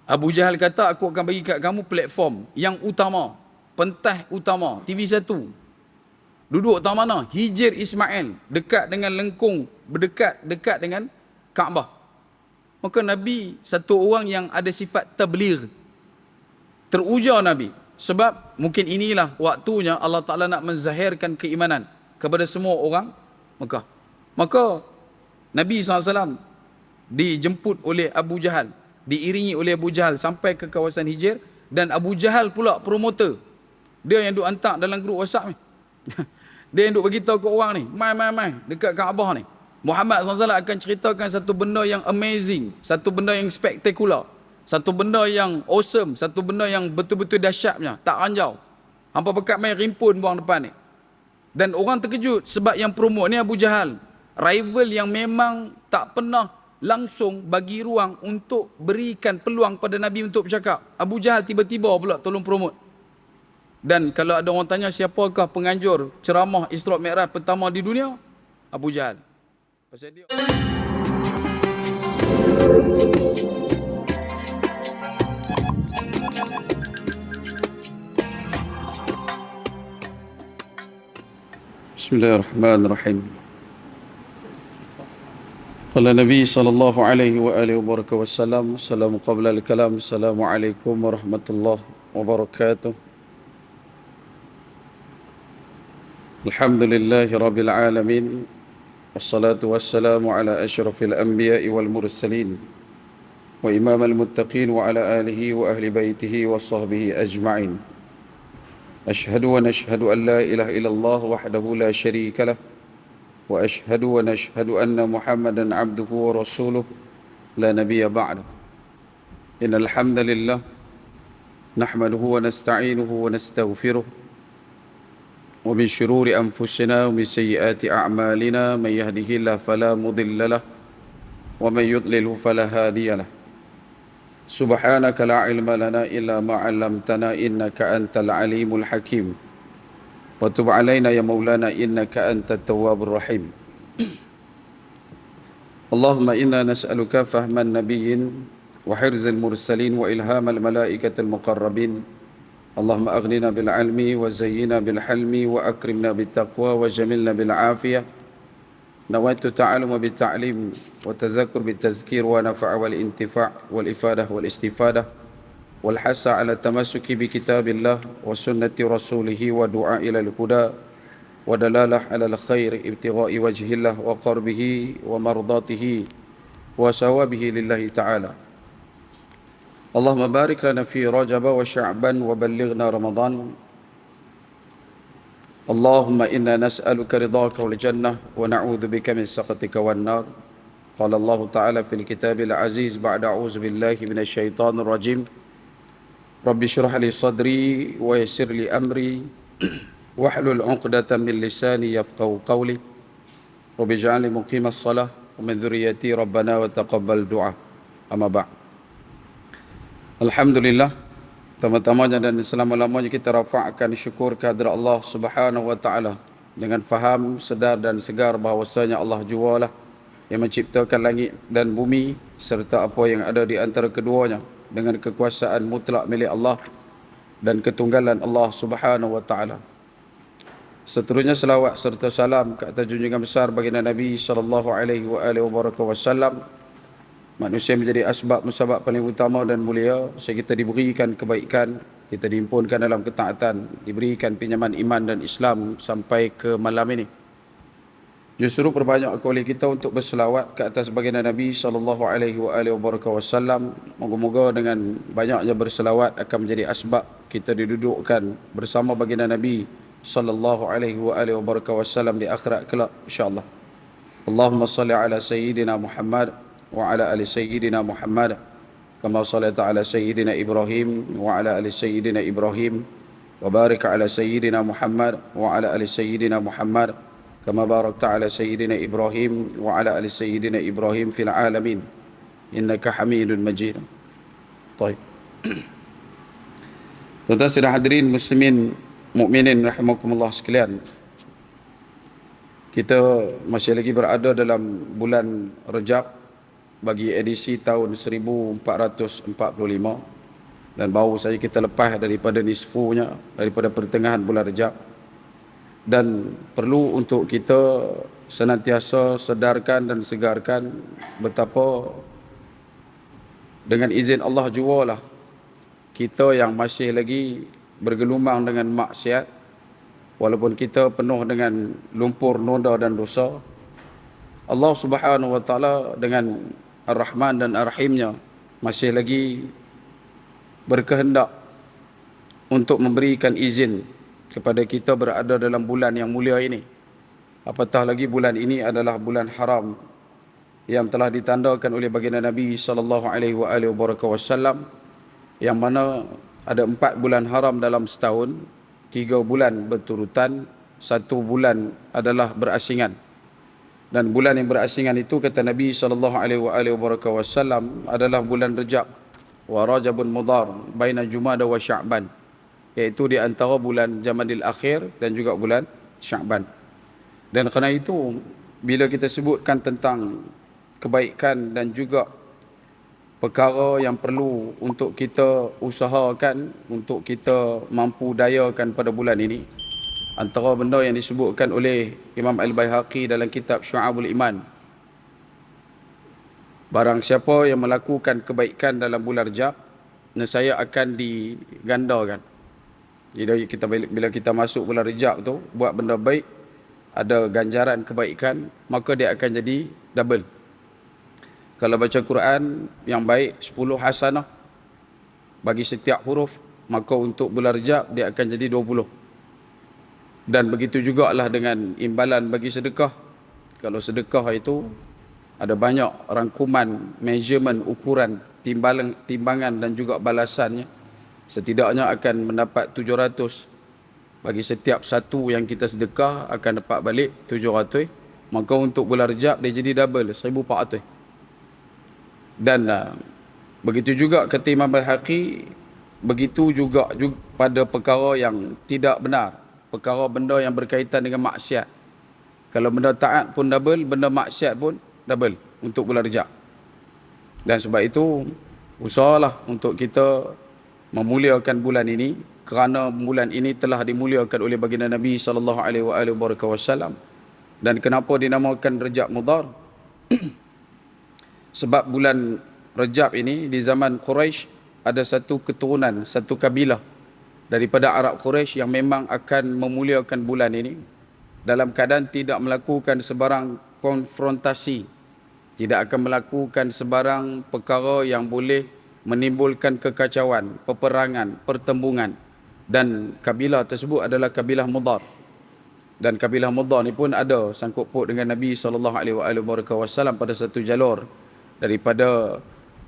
Abu Jahal kata, aku akan bagi kat kamu platform yang utama, pentas utama, TV1. Duduk tahu mana? Hijir Ismail, dekat dengan lengkung, berdekat-dekat dengan Kaabah. Maka Nabi satu orang yang ada sifat tabligh. Teruja Nabi. Sebab mungkin inilah waktunya Allah Ta'ala nak menzahirkan keimanan kepada semua orang Mekah. Maka Nabi SAW dijemput oleh Abu Jahal, diiringi oleh Abu Jahal sampai ke kawasan Hijir, dan Abu Jahal pula promoter. Dia yang duk hantar dalam grup WhatsApp ni. Dia yang duk beritahu ke orang ni, mai dekat Kaabah ni. Muhammad SAW akan ceritakan satu benda yang amazing, satu benda yang spektakular, satu benda yang awesome, satu benda yang betul-betul dahsyatnya, tak ranjau. Hampa pekat main rimpun buang depan ni. Dan orang terkejut sebab yang promote ni Abu Jahal, rival yang memang tak pernah langsung bagi ruang untuk berikan peluang pada Nabi untuk bercakap. Abu Jahal tiba-tiba pula tolong promote. Dan kalau ada orang tanya siapakah penganjur ceramah Isra' Mi'raj pertama di dunia, Abu Jahal. Pasal dia Bismillahirrahmanirrahim. Qala Nabi sallallahu alaihi wa alihi wa barakatuh wassalam, assalamu qabla al-kalam, assalamualaikum warahmatullahi wabarakatuh. Alhamdulillahi rabbil alamin, wassalatu wassalamu ala asyrafil anbiya'i wal mursalin wa imamal muttaqin wa ala alihi wa ahli baitihi wa sahbihi ajma'in. Ashhadu wa nashhadu an la ilaha illallah wahdahu la sharika lah, wa ashhadu wa nashhadu anna Muhammadan abduhu wa rasuluh la nabiyya ba'dah. Innal hamdalillah nahmaduhu wa nasta'inuhu wa nastaghfiruh wa min shururi anfusina wa min sayyiati a'malina, man yahdihillahu fala mudilla lahu wa man yudlilhu fala hadiya lahu. Subhanaka la ilma lana illa ma 'allamtana innaka antal alimul hakim. Wa tub 'alaina ya maulana innaka antat tawwabur rahim. Allahumma inna nas'aluka fahman nabiyyin wa hirzal mursalin wa ilhamal malaikatil muqarrabin. Allahumma aghnina bil 'ilmi wa zayyina bil hilmi wa akrimna bit taqwa wa jamilna bil 'afiyah. Nawaitu ta'allum bit ta'lim wa tazakkur bit tazkir wa nafa'a wal intifa' wal ifadah wal istifadah wal hasa 'ala tamassuki bi kitabillah wa sunnati rasulih wa du'a ila al huda wa dalalah 'ala al khair ibtigha'i wajhillah wa qarbihi wa mardatihi wa sawabihi lillahi ta'ala. Allahumma barik lana fi Rajab wa Sya'ban wa ballighna Ramadan. Allahumma inna nas'aluka ridhaka wal jannah wa na'udzu bika min sakhatika wan nar. Qala Allah Ta'ala fil kitabil aziz ba'da a'udzu billahi minasy syaithanir rajim. Rabbi shrah li sadri wa yassir li amri wahlul 'uqdatam min lisani yafqahu qawli. Rabbi ij'alni muqimas shalah wa min dhurriyyati rabbana wa taqabbal du'a. Amma ba'd. Alhamdulillah, pertama-tamanya dan selama-lamanya kita rafa'kan syukur kehadrat Allah Subhanahu wa taala dengan faham, sedar dan segar bahawasanya Allah jualah yang menciptakan langit dan bumi serta apa yang ada di antara keduanya dengan kekuasaan mutlak milik Allah dan ketunggalan Allah Subhanahu wa taala. Seterusnya selawat serta salam ke atas junjungan besar baginda Nabi sallallahu alaihi wasallam. Manusia menjadi asbab musabab paling utama dan mulia sehingga kita diberikan kebaikan, kita dihimpunkan dalam ketaatan, diberikan pinjaman iman dan Islam sampai ke malam ini. Justru perbanyak oleh kita untuk berselawat ke atas baginda Nabi sallallahu alaihi wasallam. Moga-moga dengan banyaknya berselawat akan menjadi asbab kita didudukkan bersama baginda Nabi sallallahu alaihi wasallam di akhirat kelak insya-Allah. Allahumma salli ala sayyidina Muhammad wa ala ali sayyidina Muhammad kama sallaita ala sayyidina Ibrahim wa ala ali sayyidina Ibrahim wa barik ala sayyidina Muhammad wa ala ali sayyidina Muhammad kama barakta ala sayyidina Ibrahim wa ala ali sayyidina Ibrahim fil alamin innaka Hamidun Majid. Baik. Tuan-tuan dan hadirin muslimin mukminin rahimakumullah sekalian. Kita masih lagi berada dalam bulan Rajab, bagi edisi tahun 1445, dan baru saja kita lepas daripada nisfunya, daripada pertengahan bulan Rejab. Dan perlu untuk kita senantiasa sedarkan dan segarkan betapa dengan izin Allah jualah kita yang masih lagi bergelumang dengan maksiat, walaupun kita penuh dengan lumpur noda dan dosa, Allah Subhanahu wa taala dengan Ar-Rahman dan Ar-Rahimnya masih lagi berkehendak untuk memberikan izin kepada kita berada dalam bulan yang mulia ini. Apatah lagi bulan ini adalah bulan haram yang telah ditandakan oleh baginda Nabi sallallahu alaihi wasallam, yang mana ada 4 bulan haram dalam setahun, 3 bulan berturutan, 1 bulan adalah berasingan. Dan bulan yang berasingan itu, kata Nabi sallallahu alaihi wasallam, adalah bulan Rejab wa Rajabun Mudhar baina Jumada wa Sya'ban, iaitu di antara bulan Jamadil Akhir dan juga bulan Sya'ban. Dan kerana itu, bila kita sebutkan tentang kebaikan dan juga perkara yang perlu untuk kita usahakan, untuk kita mampu dayakan pada bulan ini, antara benda yang disebutkan oleh Imam Al-Baihaqi dalam kitab Syu'abul Iman, barang siapa yang melakukan kebaikan dalam bulan Rejab, nescaya akan digandakan. Jadi bila kita masuk bulan Rejab tu, buat benda baik, ada ganjaran kebaikan, maka dia akan jadi double. Kalau baca Quran yang baik 10 hasanah bagi setiap huruf, maka untuk bulan Rejab dia akan jadi 20. Dan begitu jugalah dengan imbalan bagi sedekah. Kalau sedekah itu ada banyak rangkuman, measurement, ukuran, timbangan dan juga balasannya. Setidaknya akan mendapat 700. Bagi setiap satu yang kita sedekah akan dapat balik 700. Maka untuk bulan Rejab dia jadi double, 1400. Dan begitu juga kata Imam Al-Haqi, begitu juga pada perkara yang tidak benar, perkara benda yang berkaitan dengan maksiat. Kalau benda taat pun double, benda maksiat pun double untuk bulan Rejab. Dan sebab itu, usahalah untuk kita memuliakan bulan ini, kerana bulan ini telah dimuliakan oleh baginda Nabi sallallahu alaihi wasallam. Dan kenapa dinamakan Rejab Mudhar? Sebab bulan Rejab ini di zaman Quraisy ada satu keturunan, satu kabilah daripada Arab Quraisy yang memang akan memuliakan bulan ini dalam keadaan tidak melakukan sebarang konfrontasi, tidak akan melakukan sebarang perkara yang boleh menimbulkan kekacauan, peperangan, pertembungan. Dan kabilah tersebut adalah kabilah Mudhar. Dan kabilah Mudhar ni pun ada sangkut paut dengan Nabi SAW pada satu jalur daripada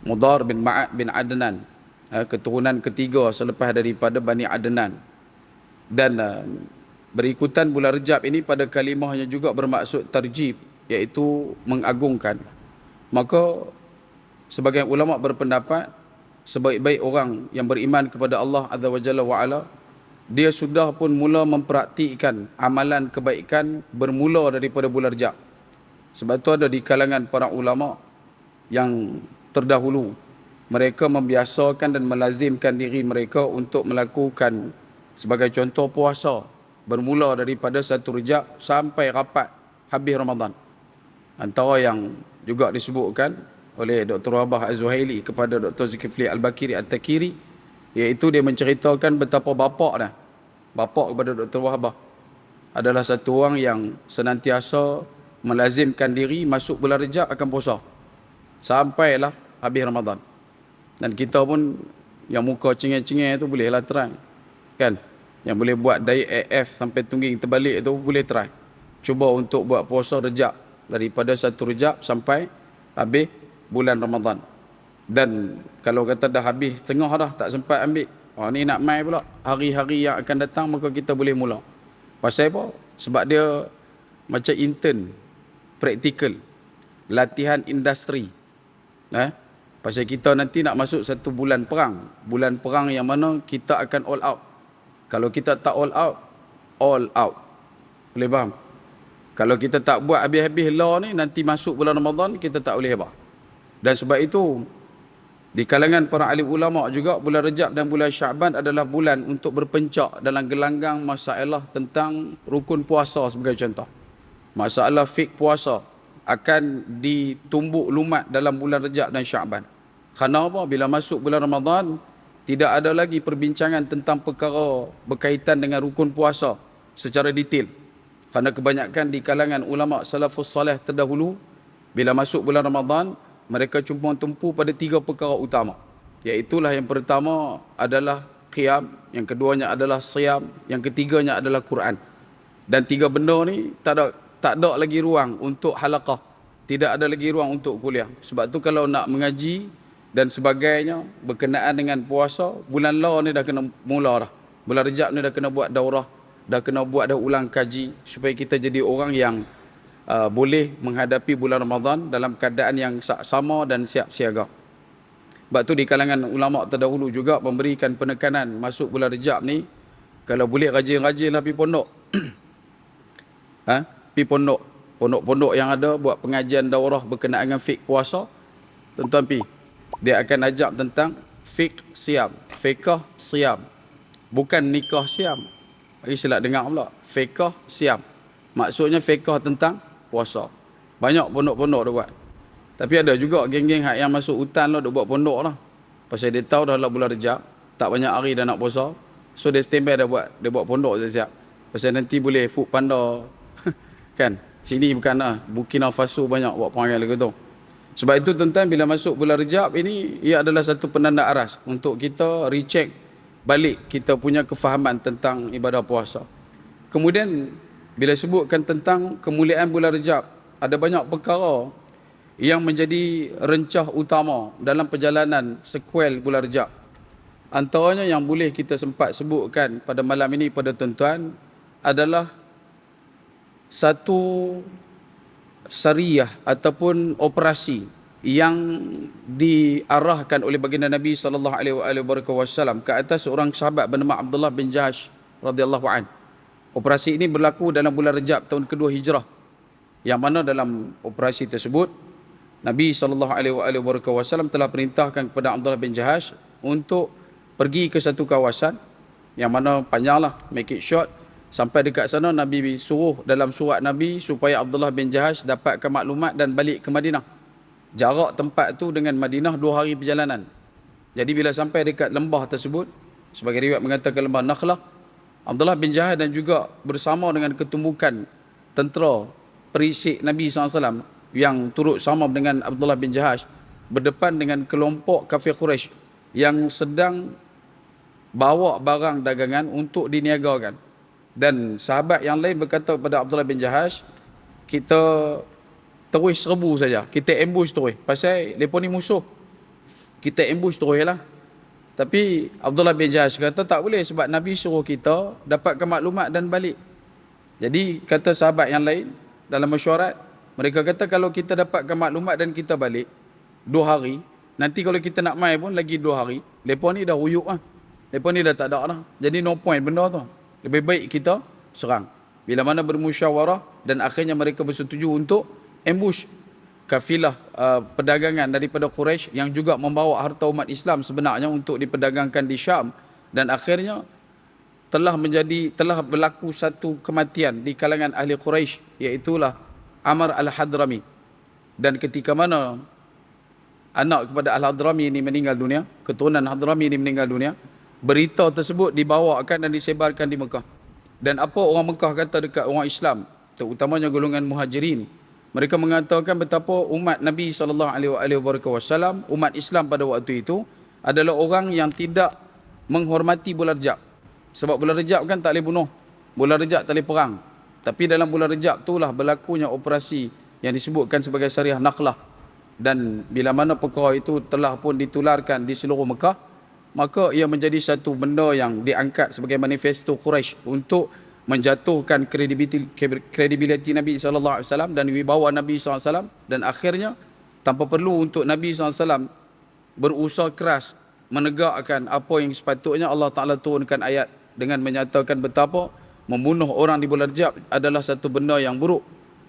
Mudhar bin Ma'ad bin Adnan, keturunan ketiga selepas daripada Bani Adnan. Dan berikutan bulan Rejab ini pada kalimahnya juga bermaksud tarjib, iaitu mengagungkan. Maka sebagian ulama berpendapat sebaik-baik orang yang beriman kepada Allah Azza wa Jalla wa Ala, dia sudah pun mula mempraktikkan amalan kebaikan bermula daripada bulan Rejab. Sebab itu ada di kalangan para ulama yang terdahulu, mereka membiasakan dan melazimkan diri mereka untuk melakukan sebagai contoh puasa bermula daripada 1 Rejab sampai rapat habis Ramadan. Antara yang juga disebutkan oleh Dr. Wahbah Az-Zuhaili kepada Dr. Zulkifli Al-Bakiri At-Takiri, iaitu dia menceritakan betapa bapak kepada Dr. Wahbah adalah satu orang yang senantiasa melazimkan diri masuk bulan Rejab akan puasa sampailah habis Ramadan. Dan kita pun yang muka cengeng-cengeng tu bolehlah try, kan? Yang boleh buat diet AF sampai tungging terbalik tu boleh try. Cuba untuk buat puasa Rejab daripada 1 Rejab sampai habis bulan Ramadan. Dan kalau kata dah habis tengah dah tak sempat ambil, ni nak mai pula hari-hari yang akan datang, maka kita boleh mula. Pasal apa? Sebab dia macam intern, praktikal, latihan industri. Pasal kita nanti nak masuk satu bulan perang. Bulan perang yang mana kita akan all out. Kalau kita tak all out. Boleh faham? Kalau kita tak buat habis-habis law ni, nanti masuk bulan Ramadan kita tak boleh apa. Dan sebab itu di kalangan para alim ulama juga bulan Rejab dan bulan Syaban adalah bulan untuk berpencak dalam gelanggang masalah tentang rukun puasa sebagai contoh. Masalah fik puasa akan ditumbuk lumat dalam bulan Rejab dan Syaban. Kerana apa? Bila masuk bulan Ramadan, tidak ada lagi perbincangan tentang perkara berkaitan dengan rukun puasa secara detail. Kerana kebanyakan di kalangan ulama salafus salih terdahulu, bila masuk bulan Ramadan, mereka cuma tumpu pada 3 perkara utama. Iaitulah yang pertama adalah qiyam, yang keduanya adalah siyam, yang ketiganya adalah Quran. Dan 3 benda ni tak ada lagi ruang untuk halaqah. Tidak ada lagi ruang untuk kuliah. Sebab tu kalau nak mengaji dan sebagainya berkenaan dengan puasa, bulan law ni dah kena mula dah. Bulan Rejab ni dah kena buat daurah, dah kena buat dah ulang kaji supaya kita jadi orang yang boleh menghadapi bulan Ramadan dalam keadaan yang sama dan siap siaga. Sebab tu di kalangan ulama terdahulu juga memberikan penekanan masuk bulan Rejab ni, kalau boleh rajin-rajinlah pergi pondok. Pergi pondok. Pondok-pondok yang ada buat pengajian daurah berkenaan dengan fik puasa, tuan-tuan pergi. Dia akan ajak tentang fik siam, fiqh siam. Bukan nikah siam. Bagi silap dengar pula. Fiqh siam. Maksudnya fiqh tentang puasa. Banyak pondok-pondok dah buat. Tapi ada juga geng-geng yang masuk hutan lah duk buat pondok lah. Pasal dia tahu dah lah bulan Rejab, tak banyak hari dah nak puasa. So dia standby dah buat, dia buat pondok siap-siap. Pasal nanti boleh food panda. Kan? Sini bukan lah. Burkina Faso banyak buat perangai lagu tu. Sebab itu tuan-tuan, bila masuk bulan Rejab ini, ia adalah satu penanda aras untuk kita recheck balik kita punya kefahaman tentang ibadah puasa. Kemudian bila sebutkan tentang kemuliaan bulan Rejab, ada banyak perkara yang menjadi rencah utama dalam perjalanan sequel bulan Rejab. Antaranya yang boleh kita sempat sebutkan pada malam ini pada tuan-tuan adalah satu sariyah ataupun operasi yang diarahkan oleh baginda Nabi sallallahu alaihi wasallam ke atas seorang sahabat bernama Abdullah bin Jahash radhiyallahu an. Operasi ini berlaku dalam bulan Rejab tahun kedua Hijrah. Yang mana dalam operasi tersebut Nabi sallallahu alaihi wasallam telah perintahkan kepada Abdullah bin Jahash untuk pergi ke satu kawasan yang mana panjanglah, make it short. Sampai dekat sana Nabi suruh dalam surat Nabi supaya Abdullah bin Jahash dapatkan maklumat dan balik ke Madinah. Jarak tempat tu dengan Madinah 2 hari perjalanan. Jadi bila sampai dekat lembah tersebut, sebagai riwayat mengatakan lembah Nakhlah, Abdullah bin Jahash dan juga bersama dengan ketumbukan tentera perisik Nabi SAW yang turut sama dengan Abdullah bin Jahash berdepan dengan kelompok kafir Quraisy yang sedang bawa barang dagangan untuk diniagakan. Dan sahabat yang lain berkata kepada Abdullah bin Jahash, kita terus serbu saja, kita ambush terus. Pasal mereka ni musuh, kita ambush terus lah. Tapi Abdullah bin Jahash kata tak boleh sebab Nabi suruh kita dapatkan maklumat dan balik. Jadi kata sahabat yang lain dalam mesyuarat, mereka kata kalau kita dapatkan maklumat dan kita balik 2 hari, nanti kalau kita nak mai pun lagi 2 hari, mereka ni dah ruyuk lah. Mereka ni dah tak ada lah. Jadi no point benda tu. Lebih baik kita serang. Bila mana bermusyawarah dan akhirnya mereka bersetuju untuk ambush kafilah perdagangan daripada Quraisy yang juga membawa harta umat Islam sebenarnya untuk diperdagangkan di Syam, dan akhirnya telah berlaku satu kematian di kalangan ahli Quraisy, iaitulah Amr al-Hadrami. Dan ketika mana anak kepada al-Hadrami ini meninggal dunia, keturunan Hadrami ini meninggal dunia, berita tersebut dibawakan dan disebarkan di Mekah. Dan apa orang Mekah kata dekat orang Islam, terutamanya golongan Muhajirin, mereka mengatakan betapa umat Nabi SAW, umat Islam pada waktu itu adalah orang yang tidak menghormati bulan Rejab. Sebab bulan Rejab kan tak boleh bunuh, bulan Rejab tak boleh perang. Tapi dalam bulan Rejab itulah berlakunya operasi yang disebutkan sebagai Sariyah Nakhlah. Dan bila mana perkara itu telah pun ditularkan di seluruh Mekah, maka ia menjadi satu benda yang diangkat sebagai manifesto Quraisy untuk menjatuhkan kredibiliti Nabi SAW dan wibawa Nabi SAW. Dan akhirnya tanpa perlu untuk Nabi SAW berusaha keras menegakkan apa yang sepatutnya, Allah Ta'ala turunkan ayat dengan menyatakan betapa membunuh orang di bulan Rejab adalah satu benda yang buruk,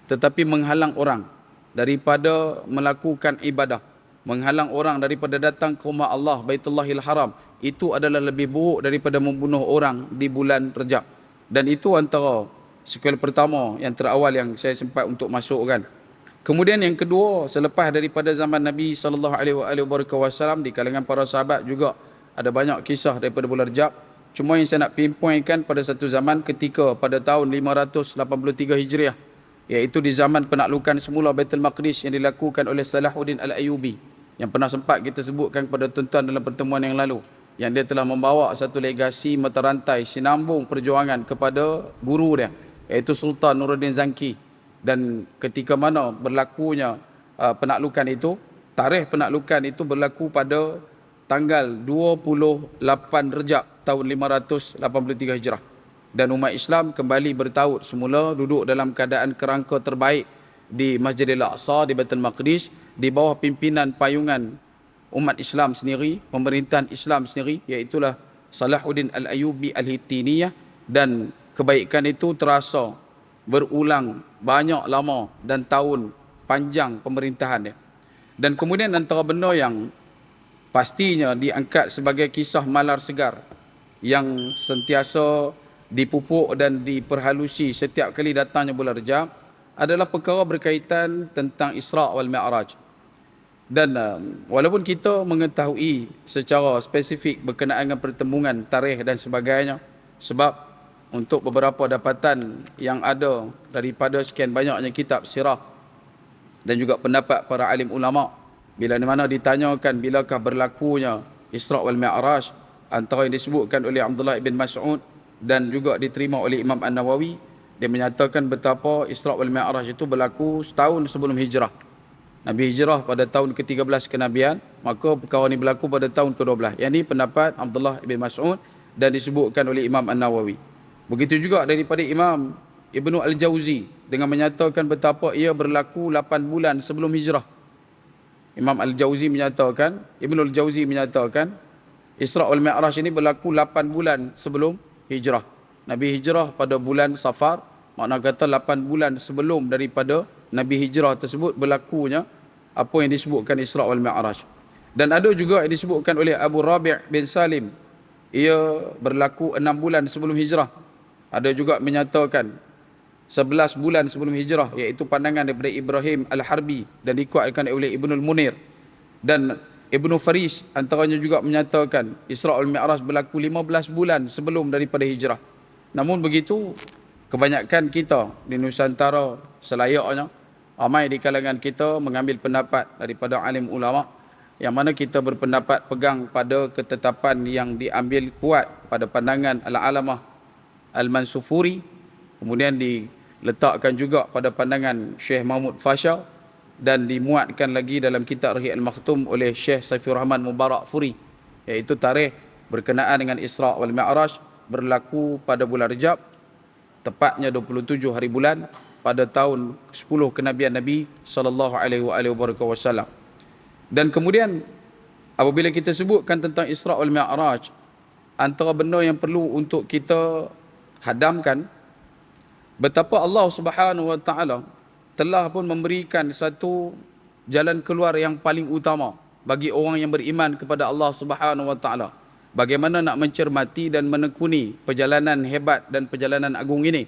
tetapi menghalang orang daripada melakukan ibadah. menghalang orang daripada datang ke rumah Allah, Baitullahil Haram, itu adalah lebih buruk daripada membunuh orang di bulan Rejab. Dan itu antara sequel pertama yang terawal yang saya sempat untuk masukkan. Kemudian yang kedua, selepas daripada zaman Nabi SAW, di kalangan para sahabat juga ada banyak kisah daripada bulan Rejab. Cuma yang saya nak pinpointkan pada satu zaman ketika pada tahun 583 Hijriah, iaitu di zaman penaklukan semula Baitul Maqdis yang dilakukan oleh Salahuddin Al-Ayyubi, yang pernah sempat kita sebutkan kepada tuan-tuan dalam pertemuan yang lalu, yang dia telah membawa satu legasi mata rantai sinambung perjuangan kepada guru dia, iaitu Sultan Nuruddin Zanki. Dan ketika mana berlakunya penaklukan itu, tarikh penaklukan itu berlaku pada tanggal 28 Rejab tahun 583 Hijrah. Dan umat Islam kembali bertaut semula, duduk dalam keadaan kerangka terbaik di Masjidil Aqsa, di Baitul Maqdis, di bawah pimpinan payungan umat Islam sendiri, pemerintahan Islam sendiri, iaitulah Salahuddin Al-Ayyubi Al-Hittiniyah. Dan kebaikan itu terasa berulang banyak lama dan tahun panjang pemerintahan dia. Dan kemudian antara benda yang pastinya diangkat sebagai kisah malar segar yang sentiasa dipupuk dan diperhalusi setiap kali datangnya bulan Rejab adalah perkara berkaitan tentang Isra' wal Mi'raj. Dan walaupun kita mengetahui secara spesifik berkenaan dengan pertembungan tarikh dan sebagainya, sebab untuk beberapa dapatan yang ada daripada sekian banyaknya kitab sirah dan juga pendapat para alim ulama, bila mana ditanyakan bilakah berlakunya Isra' wal Mi'raj, antara yang disebutkan oleh Abdullah bin Mas'ud dan juga diterima oleh Imam An-Nawawi, dia menyatakan betapa Isra' wal Mi'raj itu berlaku setahun sebelum hijrah. Nabi hijrah pada tahun ke-13 kenabian, maka perkara ini berlaku pada tahun ke-12. Yang ini pendapat Abdullah bin Mas'ud dan disebutkan oleh Imam An-Nawawi. Begitu juga daripada Imam Ibnu Al-Jauzi dengan menyatakan betapa ia berlaku 8 bulan sebelum hijrah. Imam Al-Jauzi menyatakan, Ibnu Al-Jauzi menyatakan Isra' wal Mi'raj ini berlaku 8 bulan sebelum hijrah. Nabi hijrah pada bulan Safar, makna kata 8 bulan sebelum daripada Nabi hijrah tersebut berlakunya apa yang disebutkan Isra' wal Mi'raj. Dan ada juga yang disebutkan oleh Abu Rabi' bin Salim, ia berlaku 6 bulan sebelum hijrah. Ada juga menyatakan 11 bulan sebelum hijrah, iaitu pandangan daripada Ibrahim Al-Harbi dan dikuatkan oleh Ibnul Munir. Dan Ibnu Faris antaranya juga menyatakan Isra' wal Mi'raj berlaku 15 bulan sebelum daripada hijrah. Namun begitu, kebanyakan kita di Nusantara selayaknya, ramai di kalangan kita mengambil pendapat daripada alim ulama, yang mana kita berpendapat pegang pada ketetapan yang diambil kuat pada pandangan Al-Alamah Al-Mansufuri, kemudian diletakkan juga pada pandangan Syekh Mahmud Fasha, dan dimuatkan lagi dalam kitab Rahi' Al-Makhtum oleh Syekh Saifur Rahman Mubarak Furi, iaitu tarikh berkenaan dengan Isra' wal Mi'raj berlaku pada bulan Rejab, tepatnya 27 hari bulan pada tahun 10 kenabian Nabi SAW. Dan kemudian apabila kita sebutkan tentang Isra' wal Mi'raj, antara benda yang perlu untuk kita hadamkan, betapa Allah Subhanahu wa taala telah pun memberikan satu jalan keluar yang paling utama bagi orang yang beriman kepada Allah Subhanahu wa taala. Bagaimana nak mencermati dan menekuni perjalanan hebat dan perjalanan agung ini.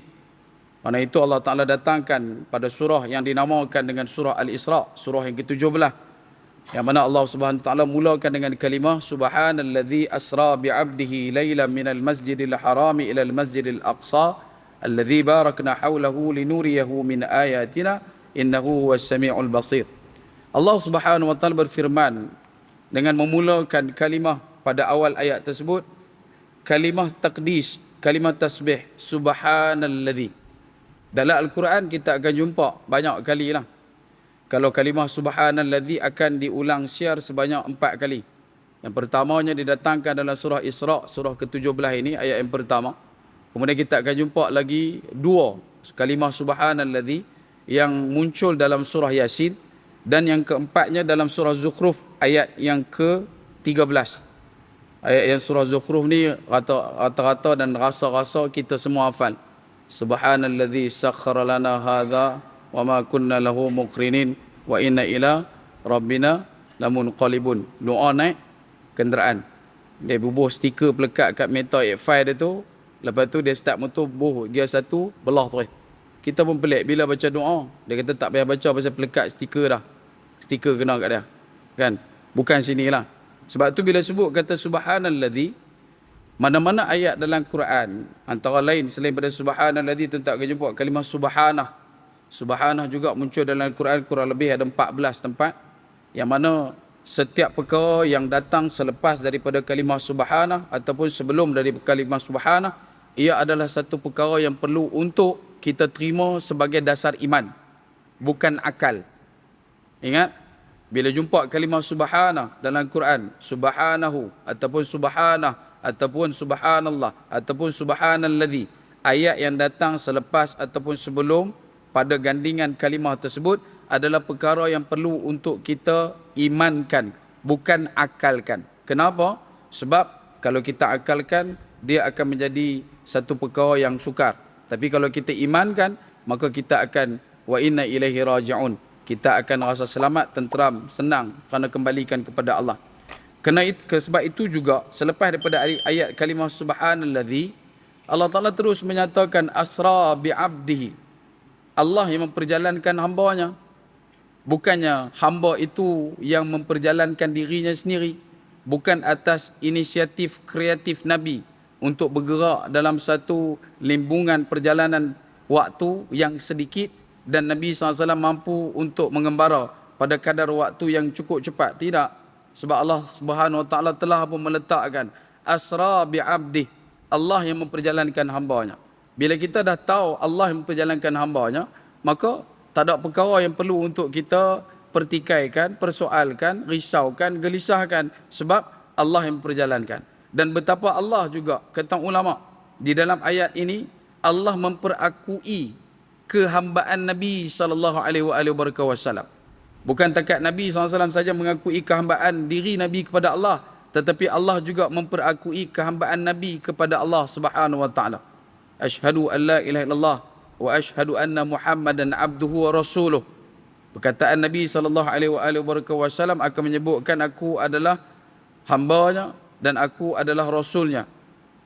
Karena itu Allah Taala datangkan pada surah yang dinamakan dengan surah Al-Isra', surah yang ke-17, yang mana Allah Subhanahu wa taala mulakan dengan kalimah subhanallazi asra bi'abdihi lailan minal masjidil harami ilal masjidil aqsa alladzi barakna hawlahu linuriyahu min ayatina innahu huwas samiul basir. Allah Subhanahu wa taala berfirman dengan memulakan kalimah pada awal ayat tersebut, kalimah taqdis, kalimah tasbih, subhanallazi. Dalam Al-Quran kita akan jumpa banyak kali lah. Kalau kalimah subhanallazi akan diulang siar sebanyak 4 kali. Yang pertamanya didatangkan dalam surah Isra', surah ke-17 ini, ayat yang pertama. Kemudian kita akan jumpa lagi 2 kalimah subhanallazi yang muncul dalam surah Yasin, dan yang keempatnya dalam surah Zukhruf, ayat yang ke-13. Ayat yang surah Zukhruf ni rata-rata dan rasa-rasa kita semua hafal. Subhanallazi sakhkhara lana hadza wa ma kunna lahu muqrinin wa inna ila rabbina lamun qalibun, doa naik kenderaan. Dia bubuh stiker pelekat kat meter 85 dia tu. Lepas tu dia start motor, buh dia satu, belah terus. Kita pun pelik bila baca doa. Dia kata tak payah baca pasal pelekat stiker dah. Stiker kena kat dia. Kan? Bukan sinilah. Sebab tu bila sebut kata subhanalladzi, mana-mana ayat dalam Quran, antara lain selain pada subhanalladzi tu tak akan jumpa kalimah subhanah. Subhanah juga muncul dalam Quran kurang lebih ada 14 tempat. Yang mana setiap perkara yang datang selepas daripada kalimah subhanah ataupun sebelum dari kalimah subhanah, ia adalah satu perkara yang perlu untuk kita terima sebagai dasar iman, bukan akal. Ingat, bila jumpa kalimah subhanah dalam Quran, subhanahu ataupun subhanah ataupun subhanallah ataupun subhanalladzi, ayat yang datang selepas ataupun sebelum pada gandingan kalimah tersebut adalah perkara yang perlu untuk kita imankan, bukan akalkan. Kenapa? Sebab kalau kita akalkan, dia akan menjadi satu perkara yang sukar. Tapi kalau kita imankan, maka kita akan wa inna ilaihi raji'un. Kita akan rasa selamat, tenteram, senang kerana kembalikan kepada Allah. Sebab itu juga selepas daripada ayat kalimah subhanalladzi, Allah Ta'ala terus menyatakan asra bi'abdihi. Allah yang memperjalankan hambanya. Bukannya hamba itu yang memperjalankan dirinya sendiri. Bukan atas inisiatif kreatif Nabi untuk bergerak dalam satu limbungan perjalanan waktu yang sedikit dan Nabi SAW mampu untuk mengembara pada kadar waktu yang cukup cepat. Tidak. Sebab Allah Subhanahu Wa Taala telah pun meletakkan asra bi'abdih. Allah yang memperjalankan hambanya. Bila kita dah tahu Allah yang memperjalankan hambanya, maka tak ada perkara yang perlu untuk kita pertikaikan, persoalkan, risaukan, gelisahkan. Sebab Allah yang memperjalankan. Dan betapa Allah juga, kata ulama, di dalam ayat ini, Allah memperakui kehambaan Nabi SAW. Bukan takat Nabi SAW saja mengakui kehambaan diri Nabi kepada Allah. Tetapi Allah juga memperakui kehambaan Nabi kepada Allah Subhanahu Wa Taala. Asyhadu an la ilaha illallah wa asyhadu anna Muhammadan abduhu wa rasuluh. Perkataan Nabi SAW akan menyebutkan aku adalah hambanya dan aku adalah rasulnya.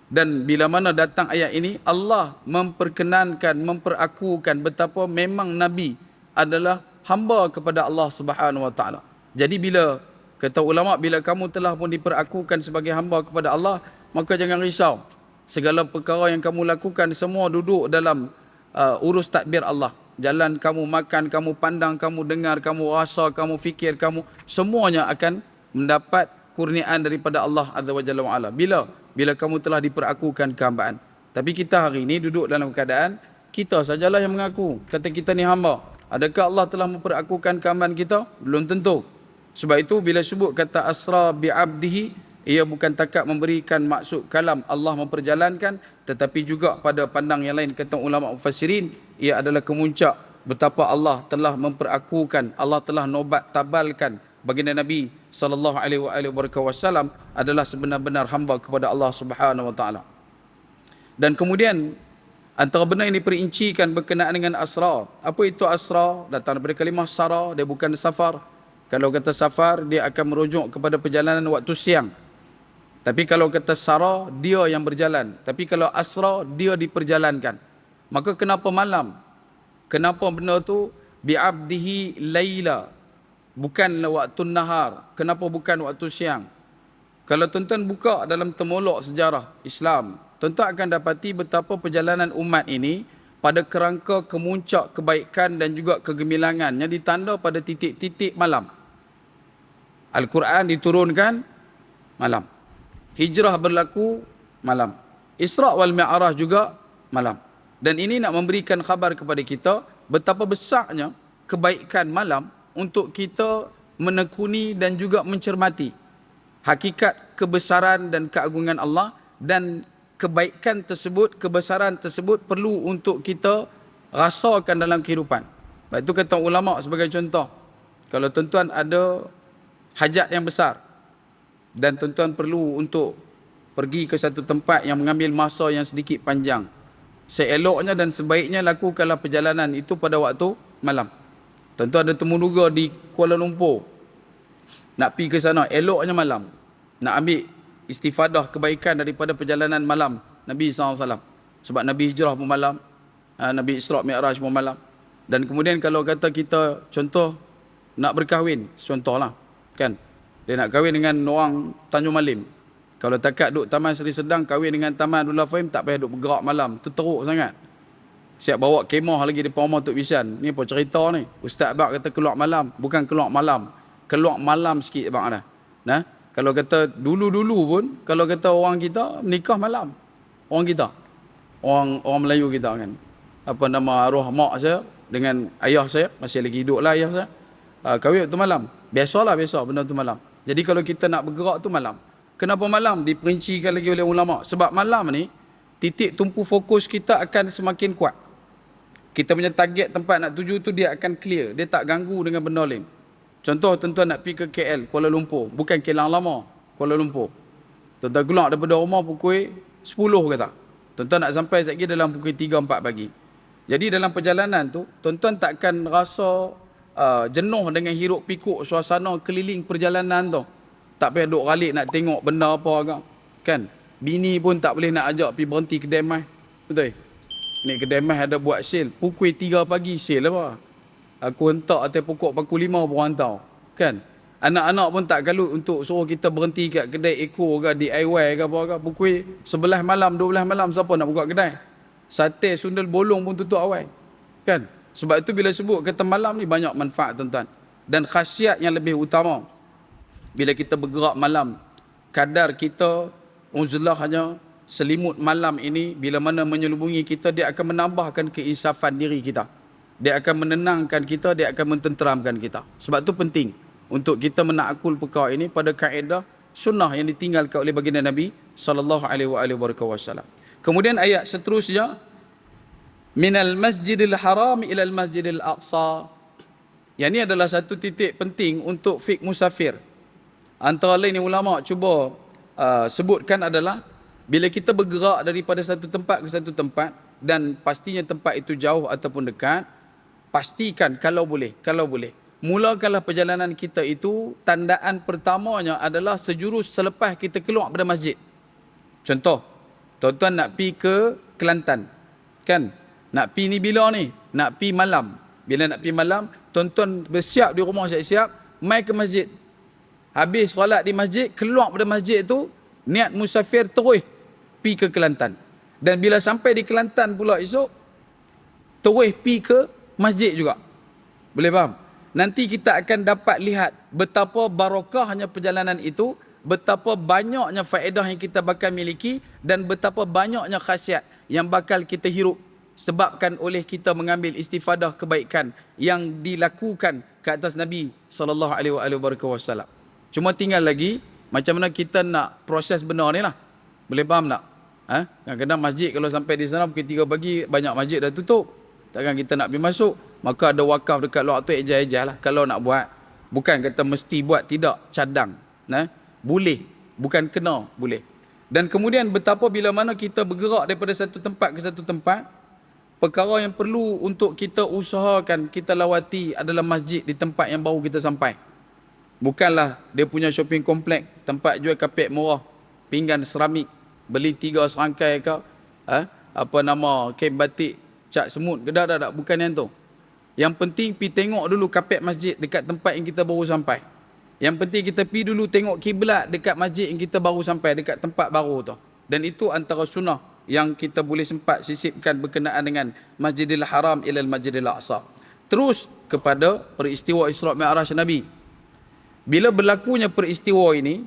Dan bila mana datang ayat ini, Allah memperkenankan, memperakukan betapa memang Nabi adalah hamba kepada Allah Subhanahu Wa Taala. Jadi bila kata ulama, bila kamu telah pun diperakukan sebagai hamba kepada Allah, maka jangan risau. Segala perkara yang kamu lakukan semua duduk dalam urus takbir Allah. Jalan kamu, makan kamu, pandang kamu, dengar kamu, rasa kamu, fikir kamu, semuanya akan mendapat kurniaan daripada Allah Azza wa Jalla wa Ala. Bila kamu telah diperakukan kehambaan. Tapi kita hari ini duduk dalam keadaan kita sajalah yang mengaku, kata kita ni hamba. Adakah Allah telah memperakukan kehambaan kita? Belum tentu. Sebab itu bila sebut kata asra bi'abdihi, ia bukan takat memberikan maksud kalam Allah memperjalankan, tetapi juga pada pandang yang lain kata ulama mufassirin, ia adalah kemuncak betapa Allah telah memperakukan, Allah telah nobat tabalkan baginda Nabi SAW adalah sebenar-benar hamba kepada Allah Subhanahu Wa Taala. Dan kemudian antara benda yang diperincikan berkenaan dengan asra. Apa itu asra? Datang daripada kalimah sara, dia bukan safar. Kalau kata safar, dia akan merujuk kepada perjalanan waktu siang. Tapi kalau kata sara, dia yang berjalan. Tapi kalau asra, dia diperjalankan. Maka kenapa malam? Kenapa benda tu bi'abdihi laila? Bukanlah waktu nahar. Kenapa bukan waktu siang? Kalau tuan-tuan buka dalam temolok sejarah Islam, tuan-tuan akan dapati betapa perjalanan umat ini pada kerangka kemuncak kebaikan dan juga kegemilangannya ditanda pada titik-titik malam. Al-Quran diturunkan malam. Hijrah berlaku malam. Isra' wal Mi'raj juga malam. Dan ini nak memberikan khabar kepada kita betapa besarnya kebaikan malam untuk kita menekuni dan juga mencermati hakikat kebesaran dan keagungan Allah, dan kebaikan tersebut, kebesaran tersebut perlu untuk kita rasakan dalam kehidupan. Sebab itu kata ulama sebagai contoh, kalau tuan-tuan ada hajat yang besar dan tuan-tuan perlu untuk pergi ke satu tempat yang mengambil masa yang sedikit panjang, seeloknya dan sebaiknya lakukanlah perjalanan itu pada waktu malam. Tuan-tuan ada temu duga di Kuala Lumpur, Nak pergi ke sana, eloknya malam. Nak ambil istifadah kebaikan daripada perjalanan malam Nabi SAW. Sebab Nabi hijrah pun malam, Nabi Isra' Mi'raj pun malam. Dan kemudian kalau kata kita, contoh, nak berkahwin, contohlah, kan? Dia nak kahwin dengan orang Tanjung Malim. Kalau takat duduk Taman Seri Sedang, kahwin dengan Taman Abdullah Fahim, tak payah duduk bergerak malam. Tu teruk sangat. Siap bawa kemah lagi depan rumah Tok Bishan. Ni apa cerita ni? Ustaz Abang kata keluar malam. Bukan keluar malam. Keluar malam sikit Abang dah. Nah, kalau kata dulu-dulu pun, kalau kata orang kita menikah malam. Orang kita. Orang Melayu kita kan. Apa nama arwah mak saya dengan ayah saya, masih lagi hidup lah ayah saya. Kahwin tu malam. Biasalah benda tu malam. Jadi kalau kita nak bergerak tu malam. Kenapa malam? Diperincikan lagi oleh ulama. Sebab malam ni, titik tumpu fokus kita akan semakin kuat. Kita punya target tempat nak tuju tu dia akan clear. Dia tak ganggu dengan benda lain. Contoh tuan-tuan nak pergi ke KL, Kuala Lumpur. Bukan Kelang Lama, Kuala Lumpur. Tuan-tuan keluar daripada rumah pukul 10 kata. Tuan-tuan nak sampai sekali dalam pukul 3-4 pagi. Jadi dalam perjalanan tu, tuan-tuan takkan rasa jenuh dengan hiruk pikuk suasana keliling perjalanan tu. Tak payah duduk ralik nak tengok benda apa agak. Kan? Bini pun tak boleh nak ajak pergi berhenti kedai mai. Betul? Ni kedai mai ada buat sale. Pukul 3 pagi sale apa? Aku hentak atas pokok pukul 5 pun hantar. Kan? Anak-anak pun tak kalut untuk suruh kita berhenti kat kedai Eko ke DIY ke apa ke. Pukul 11 malam, 12 malam siapa nak buka kedai? Sate sundel bolong pun tutup awal. Kan? Sebab itu bila sebut kata malam ni banyak manfaat tuan-tuan. Dan khasiat yang lebih utama. Bila kita bergerak malam, kadar kita uzlahnya selimut malam ini bila mana menyelubungi kita, dia akan menambahkan keinsafan diri kita. Dia akan menenangkan kita, dia akan mententeramkan kita. Sebab tu penting untuk kita menakul perkara ini pada kaedah sunnah yang ditinggalkan oleh baginda Nabi sallallahu alaihi wasallam. Kemudian ayat seterusnya, minal masjidil haram ilal masjidil aqsa. Yang ini adalah satu titik penting untuk fiqh musafir. Antara lain yang ulama cuba sebutkan adalah bila kita bergerak daripada satu tempat ke satu tempat dan pastinya tempat itu jauh ataupun dekat, pastikan kalau boleh, mulakanlah perjalanan kita itu, tandaan pertamanya adalah sejurus selepas kita keluar dari masjid. Contoh, tuan-tuan nak pergi ke Kelantan, kan? Nak pergi ni bila ni? Nak pergi malam. Bila nak pergi malam, tuan-tuan bersiap di rumah siap-siap, mai ke masjid. Habis solat di masjid, keluar dari masjid tu, niat musafir terus pergi ke Kelantan. Dan bila sampai di Kelantan pula esok, terus pergi ke masjid juga. Boleh faham? Nanti kita akan dapat lihat betapa barakahnya perjalanan itu, betapa banyaknya faedah yang kita bakal miliki dan betapa banyaknya khasiat yang bakal kita hirup sebabkan oleh kita mengambil istifadah kebaikan yang dilakukan ke atas Nabi sallallahu alaihi wasallam. Cuma tinggal lagi macam mana kita nak proses benda ni lah. Boleh faham tak? Kadang-kadang masjid kalau sampai di sana pukul 3 pagi banyak masjid dah tutup. Takkan kita nak pergi masuk. Maka ada wakaf dekat luar tu, ejah-ejah lah. Kalau nak buat, bukan kata mesti buat, tidak, cadang. Boleh, bukan kena, boleh. Dan kemudian betapa bila mana kita bergerak daripada satu tempat ke satu tempat, perkara yang perlu untuk kita usahakan kita lawati adalah masjid di tempat yang baru kita sampai. Bukanlah dia punya shopping komplek, tempat jual kapet murah, pinggan seramik, beli 3 serangkai ke, kain batik, cat semut ke, dah, bukan yang tu. Yang penting pergi tengok dulu kapet masjid dekat tempat yang kita baru sampai. Yang penting kita pergi dulu tengok kiblat dekat masjid yang kita baru sampai, dekat tempat baru tu. Dan itu antara sunnah yang kita boleh sempat sisipkan berkenaan dengan Masjidil Haram ilal Masjidil Aqsa. Terus kepada peristiwa Isra' Mi'raj Nabi. Bila berlakunya peristiwa ini,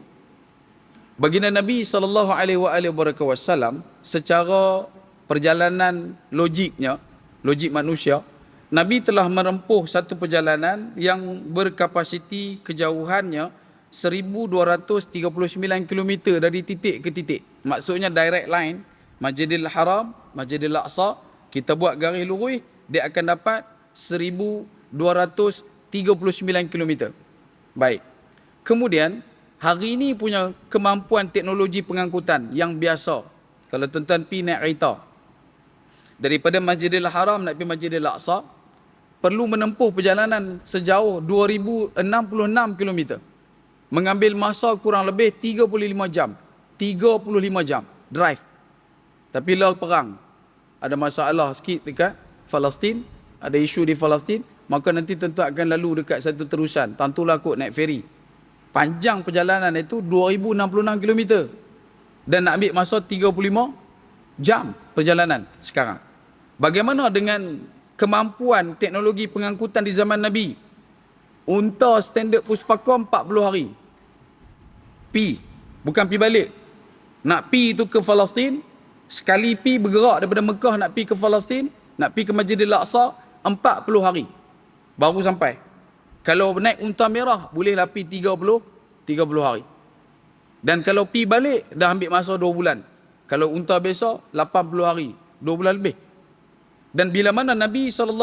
baginda Nabi SAW secara perjalanan logiknya, logik manusia, Nabi telah menempuh satu perjalanan yang berkapasiti kejauhannya 1239 km dari titik ke titik. Maksudnya direct line, Masjidil Haram, Masjidil Aqsa, kita buat garis lurus, dia akan dapat 1239 km. Baik. Kemudian, hari ini punya kemampuan teknologi pengangkutan yang biasa. Kalau tuan-tuan pergi naik kereta, daripada Masjidil Haram nak pergi Masjidil Aqsa, perlu menempuh perjalanan sejauh 2066 km. mengambil masa kurang lebih 35 jam. 35 jam drive. Tapi lah perang, ada masalah sikit dekat Palestin, ada isu di Palestin, maka nanti tentu akan lalu dekat satu terusan. Tentulah kot naik feri. Panjang perjalanan itu 2066 km. Dan nak ambil masa 35 jam perjalanan sekarang. Bagaimana dengan kemampuan teknologi pengangkutan di zaman Nabi? Unta standard Puspaca 40 hari. Bukan pi balik. Nak pi itu ke Palestin, sekali pi bergerak daripada Mekah nak pi ke Palestin, nak pi ke Masjidil Aqsa 40 hari baru sampai. Kalau naik unta merah bolehlah pi 30 hari. Dan kalau pi balik dah ambil masa 2 bulan. Kalau unta biasa 80 hari, 2 bulan lebih. Dan bila mana Nabi SAW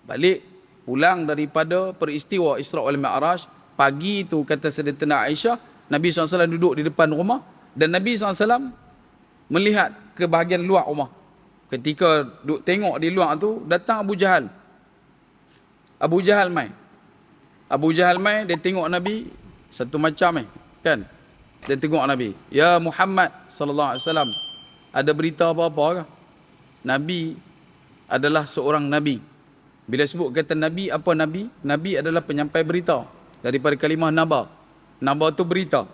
balik pulang daripada peristiwa Isra' wal Mi'raj, pagi tu kata Sayyidatina Aisyah, Nabi SAW duduk di depan rumah dan Nabi SAW melihat ke bahagian luar rumah. Ketika duduk tengok di luar tu, datang Abu Jahal. Abu Jahal mai, dia tengok Nabi satu macam kan. Dia tengok Nabi. Ya Muhammad sallallahu alaihi wasallam, ada berita apa-apa ke? Nabi adalah seorang nabi. Bila sebut kata nabi, apa nabi? Nabi adalah penyampai berita. Daripada kalimah naba. Naba tu berita.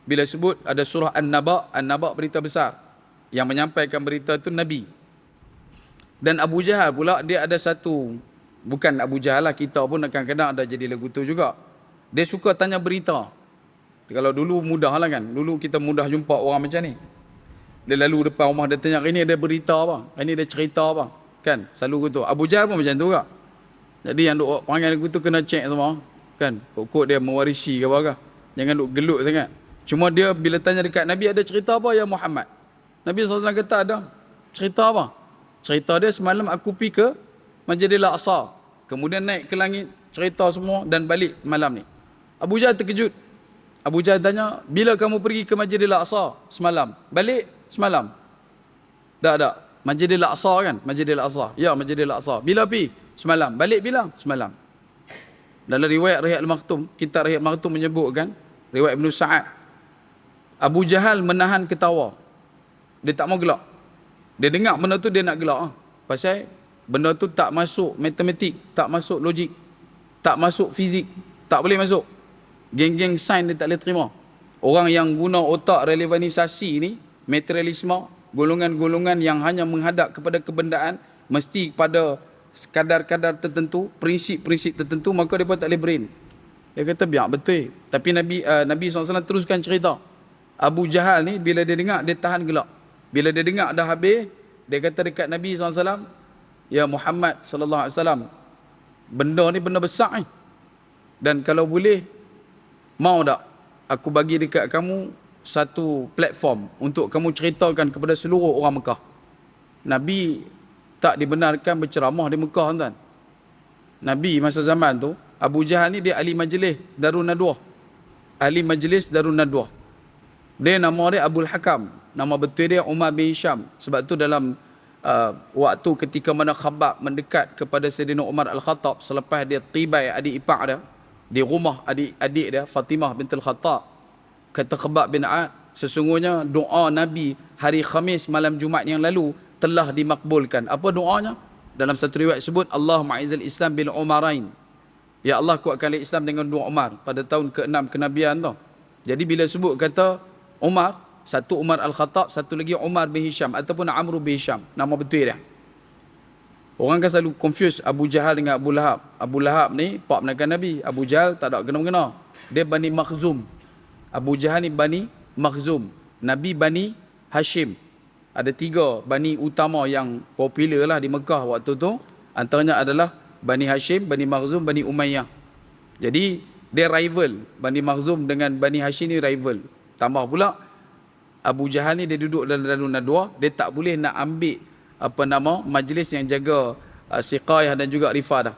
Bila sebut ada surah An-Naba berita besar. Yang menyampaikan berita tu nabi. Dan Abu Jahal pula dia ada satu, bukan Abu Jahal lah, kita pun kadang-kadang ada jadi lagu tu juga. Dia suka tanya berita. Kalau dulu mudah lah kan. Dulu kita mudah jumpa orang macam ni. Dia lalu depan rumah, dia tanya, hari ni ada berita apa? Hari ni ada cerita apa? Kan? Selalu gitu. Abu Jahal pun macam tu juga. Jadi yang duk panggil lagu tu kena cek semua. Kan? Kok dia mewarisi ke apa ke? Jangan duk gelut sangat. Cuma dia bila tanya dekat Nabi, ada cerita apa ya Muhammad? Nabi SAW kata ada. Cerita apa? Cerita dia semalam aku pergi ke Masjidil Aqsa. Kemudian naik ke langit, cerita semua dan balik malam ni. Abu Jahal terkejut. Abu Jahal tanya, bila kamu pergi ke Masjidil Aqsa semalam? Balik semalam? Tak. Masjidil Aqsa kan? Masjidil Aqsa. Ya, Masjidil Aqsa. Bila pergi? Semalam. Balik bila? Semalam. Dalam riwayat Rihyatul Maktum, kitab Rihyatul Maktum menyebutkan, riwayat Ibn Sa'ad, Abu Jahal menahan ketawa. Dia tak mau gelak. Dia dengar benda tu dia nak gelak. Pasal benda tu tak masuk matematik, tak masuk logik, tak masuk fizik, tak boleh masuk. Geng-geng sains dia tak boleh terima. Orang yang guna otak relevanisasi ni, materialisme, golongan-golongan yang hanya menghadap kepada kebendaan, mesti pada kadar-kadar tertentu, prinsip-prinsip tertentu, maka dia pun tak boleh brain. Dia kata biar betul. Tapi Nabi SAW teruskan cerita. Abu Jahal ni bila dia dengar, dia tahan gelak. Bila dia dengar dah habis, dia kata dekat Nabi SAW, ya Muhammad SAW, benda ni benda besar ni. Dan kalau boleh, mau tak aku bagi dekat kamu satu platform untuk kamu ceritakan kepada seluruh orang Mekah. Nabi tak dibenarkan berceramah di Mekah, tuan. Nabi masa zaman tu, Abu Jahal ni dia ahli majlis Darun Nadwah. Ahli majlis Darun Nadwah. Dia nama dia Abul Hakam. Nama betul dia Umar bin Hisham. Sebab tu dalam waktu ketika mana Khabbab mendekat kepada Sayyidina Umar Al-Khattab selepas dia tibai adik ipar dia di rumah adik-adik dia Fatimah bintul Khattab, kata Khabbab bin A'ad, sesungguhnya doa Nabi hari Khamis malam Jumaat yang lalu telah dimakbulkan. Apa doanya? Dalam satu riwayat sebut, Allahumma a'izzal Islam bil Umarain. Ya Allah, kuatkan Islam dengan dua Umar pada tahun ke-6 kenabian tu. Jadi bila sebut kata Umar, satu Umar Al-Khattab, satu lagi Umar bin Hisham ataupun Amr bin Hisham, nama betul dia. Orang kan selalu confuse Abu Jahal dengan Abu Lahab. Abu Lahab ni pak menakan Nabi. Abu Jahal tak ada kena-mengena. Dia Bani Makhzum. Abu Jahal ni Bani Makhzum. Nabi Bani Hashim. Ada 3 Bani utama yang popular lah di Mekah waktu tu. Antaranya adalah Bani Hashim, Bani Makhzum, Bani Umayyah. Jadi dia rival. Bani Makhzum dengan Bani Hashim ni rival. Tambah pula Abu Jahal ni dia duduk dalam Darun Nadwah, dia tak boleh nak ambil majlis yang jaga siqayah dan juga rifadah,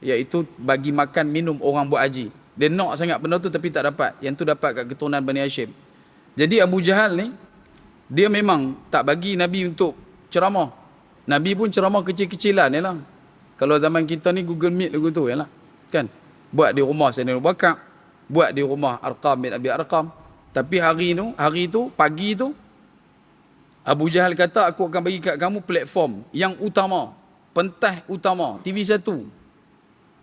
iaitu bagi makan minum orang buat haji. Dia nak sangat benda tu tapi tak dapat. Yang tu dapat kat keturunan Bani Hashim. Jadi Abu Jahal ni dia memang tak bagi Nabi untuk ceramah. Nabi pun ceramah kecil-kecilan je lah. Kalau zaman kita ni Google Meet lagu tu je lah. Kan? buat di rumah Sayyidina Abu Bakar, buat di rumah Arqam bin Abi Arqam. Tapi hari tu, pagi tu, Abu Jahal kata, aku akan bagi kat kamu platform yang utama, pentas utama, TV1.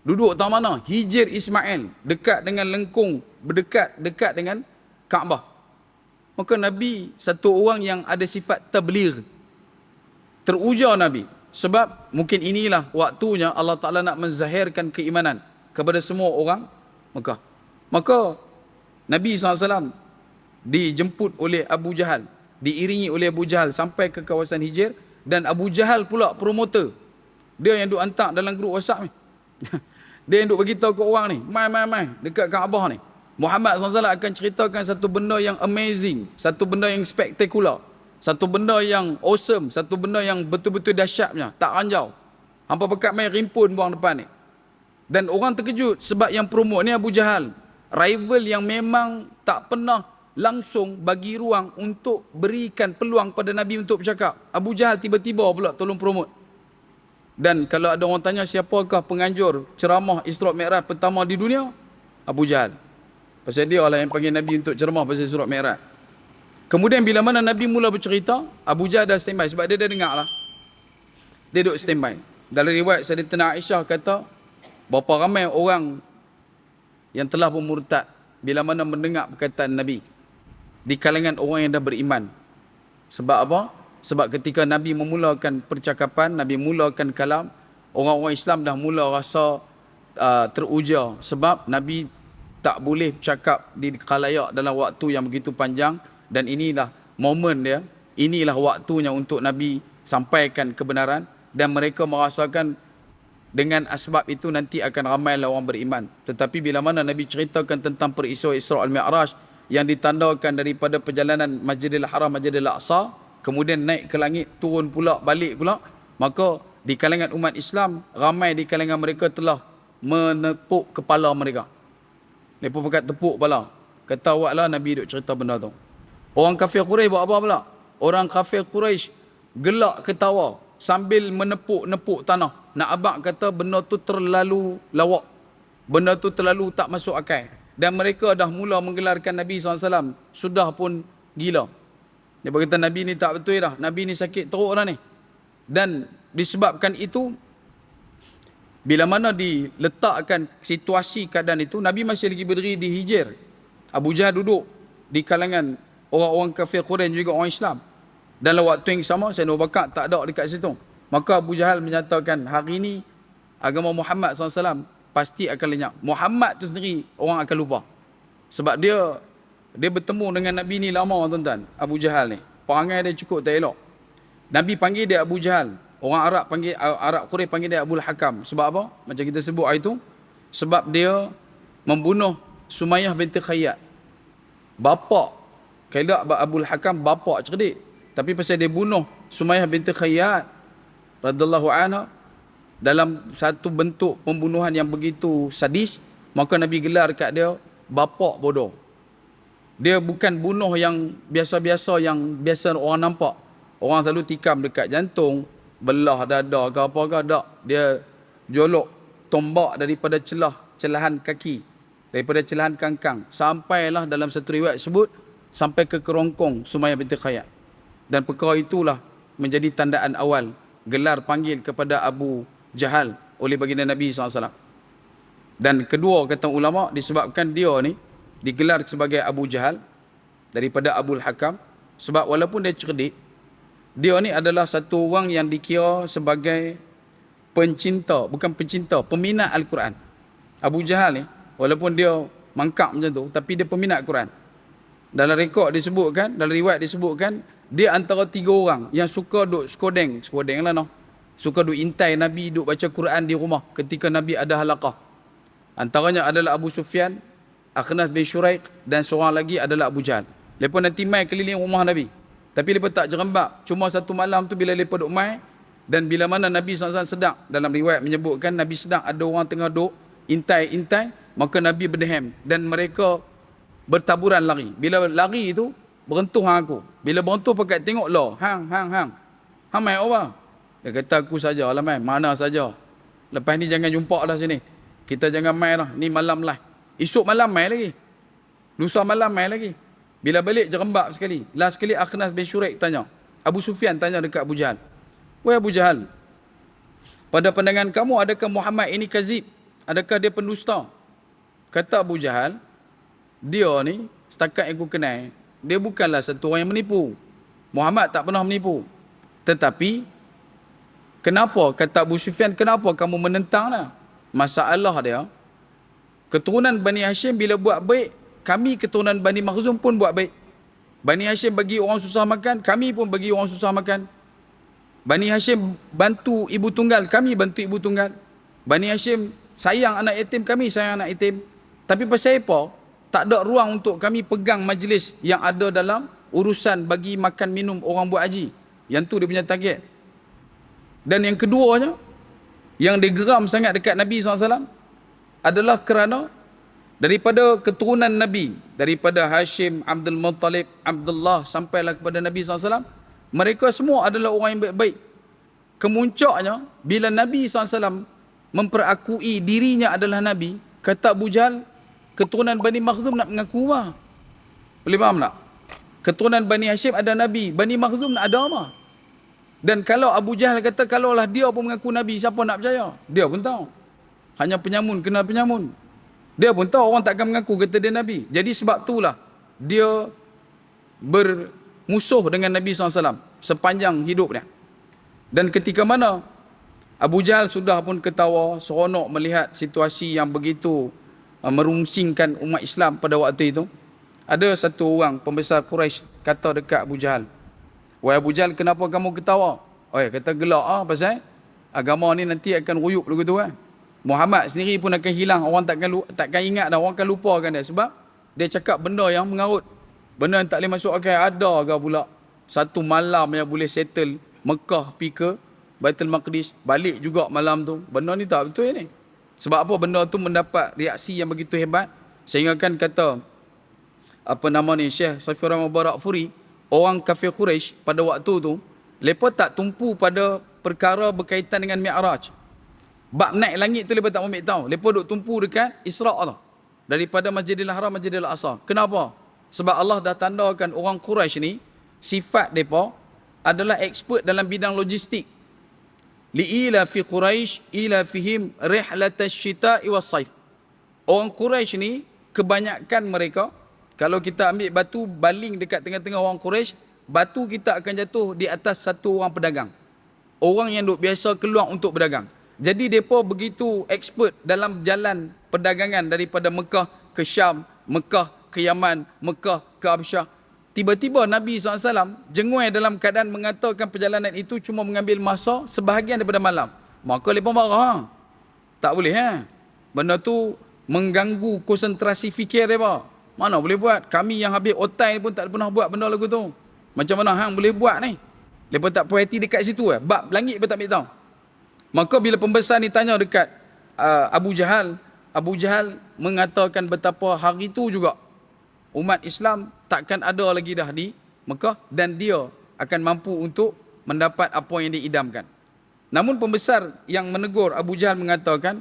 Duduk tahu mana? Hijr Ismail, dekat dengan lengkung, dekat dengan Kaabah. Maka Nabi satu orang yang ada sifat tabligh. Teruja Nabi. Sebab mungkin inilah waktunya Allah Ta'ala nak menzahirkan keimanan kepada semua orang Mekah. Maka Nabi SAW dijemput oleh Abu Jahal, diiringi oleh Abu Jahal sampai ke kawasan Hijr, dan Abu Jahal pula promoter. Dia yang duk hantar dalam grup WhatsApp ni. Dia yang duk beritahu ke orang ni, mai dekat Kaabah ni. Muhammad SAW akan ceritakan satu benda yang amazing, satu benda yang spektakular, satu benda yang awesome, satu benda yang betul-betul dahsyatnya, tak ranjau. Hampa pekat main rimpun buang depan ni. Dan orang terkejut sebab yang promote ni Abu Jahal, rival yang memang tak pernah langsung bagi ruang untuk berikan peluang pada Nabi untuk bercakap. Abu Jahal tiba-tiba pula tolong promote. Dan kalau ada orang tanya siapakah penganjur ceramah Isra' Mi'raj pertama di dunia, Abu Jahal. Pasal dia lah yang panggil Nabi untuk ceramah pasal Isra' Mi'raj. Kemudian bila mana Nabi mula bercerita, Abu Jahal dah standby sebab dia dah dengar lah. Dia duduk standby. Dalam riwayat Sayyidatina Aisyah kata, berapa ramai orang yang telah bermurtad bila mana mendengar perkataan Nabi di kalangan orang yang dah beriman. Sebab apa? Sebab ketika Nabi memulakan percakapan, Nabi mulakan kalam, orang-orang Islam dah mula rasa teruja. Sebab Nabi tak boleh bercakap di khalayak dalam waktu yang begitu panjang. Dan inilah momen dia, inilah waktunya untuk Nabi sampaikan kebenaran. Dan mereka merasakan dengan asbab itu nanti akan ramailah orang beriman. Tetapi bila mana Nabi ceritakan tentang peristiwa Isra' al-Mi'raj yang ditandakan daripada perjalanan Masjidil Haram, Masjidil Aqsa, kemudian naik ke langit, turun pula, balik pula, maka di kalangan umat Islam, ramai di kalangan mereka telah menepuk kepala mereka. Mereka pakat tepuk kepala. Kata awaklah Nabi duk cerita benda tu. Orang kafir Quraisy buat apa pula? Orang kafir Quraisy gelak ketawa sambil menepuk-nepuk tanah. Nak abang kata benda tu terlalu lawak. Benda tu terlalu tak masuk akal. Dan mereka dah mula menggelarkan Nabi SAW. Sudah pun gila. Dia berkata Nabi ni tak betul dah. Nabi ni sakit teruk dah ni. Dan disebabkan itu, bila mana diletakkan situasi keadaan itu, Nabi masih lagi berdiri di Hijr. Abu Jahal duduk di kalangan orang-orang kafir Quraisy juga orang Islam. Dalam waktu yang sama, Sayyidina Abu Bakar tak ada dekat situ. Maka Abu Jahal menyatakan, hari ini agama Muhammad SAW pasti akan lenyap. Muhammad tu sendiri orang akan lupa. Sebab dia bertemu dengan Nabi ni lama, tuan-tuan. Abu Jahal ni, perangai dia cukup tak elok. Nabi panggil dia Abu Jahal. Orang Arab Quraisy panggil dia Abul Hakam. Sebab apa? Macam kita sebut hari tu, sebab dia membunuh Sumayyah binti Khayyat. Bapa, kalau Abul Hakam bapa cerdik, tapi pasal dia bunuh Sumayyah binti Khayyat radhiyallahu anha dalam satu bentuk pembunuhan yang begitu sadis, maka Nabi gelar kat dia bapa bodoh. Dia bukan bunuh yang biasa-biasa, yang biasa orang nampak. Orang selalu tikam dekat jantung, belah dada ke apa ke, tak. Dia jolok tombak daripada celahan kaki, daripada celahan kangkang, sampailah dalam satu riwayat sebut sampai ke kerongkong Sumayyah binti Khayyat. Dan perkara itulah menjadi tandaan awal gelar panggil kepada Abu Jahal oleh baginda Nabi SAW. Dan kedua kata ulama, disebabkan dia ni digelar sebagai Abu Jahal daripada Abul Hakam, sebab walaupun dia cerdik, dia ni adalah satu orang yang dikira sebagai pencinta, bukan pencinta, peminat Al-Quran. Abu Jahal ni, walaupun dia mangkap macam tu, tapi dia peminat Quran. Dalam rekod disebutkan, dalam riwayat disebutkan, dia antara 3 orang yang suka duk skodeng lah noh. Suka duk intai Nabi duk baca Quran di rumah ketika Nabi ada halaqah. Antaranya adalah Abu Sufyan, Akhnas bin Syuraik, dan seorang lagi adalah Abu Jahal. Mereka nanti mai keliling rumah Nabi. Tapi mereka tak jerembak. Cuma satu malam tu bila mereka duk mai, dan bila mana Nabi SAW sedang, dalam riwayat menyebutkan Nabi sedang ada orang tengah duk intai-intai, maka Nabi berdehem dan mereka bertaburan lari. Bila lari itu berentuh aku. Bila berentuh pakai tengok lah, hang. Hang mai apa? Dia kata aku saja lah mai, mana saja. Lepas ni jangan jumpa dah sini. Kita jangan main lah. Ni malam lah. Esok malam main lagi. Lusa malam main lagi. Bila balik jerembab sekali. Last sekali Akhnas bin Syuraik tanya. Abu Sufyan tanya dekat Abu Jahal. Wahai Abu Jahal, pada pandangan kamu adakah Muhammad ini kazib? Adakah dia pendusta? Kata Abu Jahal, dia ni setakat yang aku kenal, dia bukanlah satu orang yang menipu. Muhammad tak pernah menipu. Tetapi kenapa, kata Abu Sufyan, kenapa kamu menentangnya? Masalah dia, keturunan Bani Hashim bila buat baik, kami keturunan Bani Makhzum pun buat baik. Bani Hashim bagi orang susah makan, kami pun bagi orang susah makan. Bani Hashim bantu ibu tunggal, kami bantu ibu tunggal. Bani Hashim sayang anak yatim, kami sayang anak yatim. Tapi pasal apa? Tak ada ruang untuk kami pegang majlis yang ada dalam urusan bagi makan minum orang buat haji. Yang tu dia punya target. Dan yang keduanya, yang dia geram sangat dekat Nabi SAW adalah kerana daripada keturunan Nabi, daripada Hashim, Abdul Muttalib, Abdullah sampailah kepada Nabi SAW, mereka semua adalah orang yang baik-baik. Kemuncaknya, bila Nabi SAW memperakui dirinya adalah Nabi, kata Abu Jahal, keturunan Bani Makhzum nak mengaku apa? Boleh faham tak? Keturunan Bani Hashim ada Nabi, Bani Makhzum nak ada apa? Dan kalau Abu Jahal kata, kalaulah dia pun mengaku Nabi, siapa nak percaya? Dia pun tahu. Hanya penyamun kenal penyamun. Dia pun tahu orang takkan mengaku kata dia Nabi. Jadi sebab itulah dia bermusuh dengan Nabi SAW sepanjang hidupnya. Dan ketika mana Abu Jahal sudah pun ketawa, seronok melihat situasi yang begitu merungsingkan umat Islam pada waktu itu, ada satu orang pembesar Quraisy kata dekat Abu Jahal, wahai Abu Jahal, kenapa kamu ketawa? Oh ya, kata gelak pasal agama ni nanti akan ruyup begitu kan. Muhammad sendiri pun akan hilang, orang takkan ingat dah, orang akan lupakan dia sebab dia cakap benda yang mengarut, benda yang tak boleh masuk akal. Ada ke pula satu malam yang boleh settle Mekah pi ke Baitul Maqdis, balik juga malam tu? Benda ni tak betul ni. Sebab apa? Benda tu mendapat reaksi yang begitu hebat sehingga kan kata apa nama ni, Syekh Saifur Mubarak Furi, orang kafir Quraisy pada waktu tu mereka tak tumpu pada perkara berkaitan dengan Mi'raj. Bab naik langit tu mereka tak ambil tahu. Mereka duk tumpu dekat Isra' tu, daripada Masjidil Haram Masjidil Aqsa. Kenapa? Sebab Allah dah tandakan orang Quraisy ni sifat mereka adalah expert dalam bidang logistik. Li'ila fi Quraisy ila fihim rihlatash syita'i was-saif. Orang Quraisy ni kebanyakan mereka, kalau kita ambil batu baling dekat tengah-tengah orang Quraisy, batu kita akan jatuh di atas satu orang pedagang. Orang yang duk biasa keluar untuk berdagang. Jadi mereka begitu expert dalam jalan perdagangan daripada Mekah ke Syam, Mekah ke Yaman, Mekah ke Habsyah. Tiba-tiba Nabi SAW jengui dalam keadaan mengatakan perjalanan itu cuma mengambil masa sebahagian daripada malam. Maka mereka marah. Tak boleh. Benda tu mengganggu konsentrasi fikir mereka. Mana boleh buat? Kami yang habis otai pun tak pernah buat benda lagu tu. Macam mana hang boleh buat ni? Mereka tak puas hati dekat situ. Bab langit mereka tak ambil tahu. Maka bila pembesar ni tanya dekat Abu Jahal, Abu Jahal mengatakan betapa hari itu juga umat Islam takkan ada lagi dah di Mekah dan dia akan mampu untuk mendapat apa yang diidamkan. Namun pembesar yang menegur Abu Jahal mengatakan,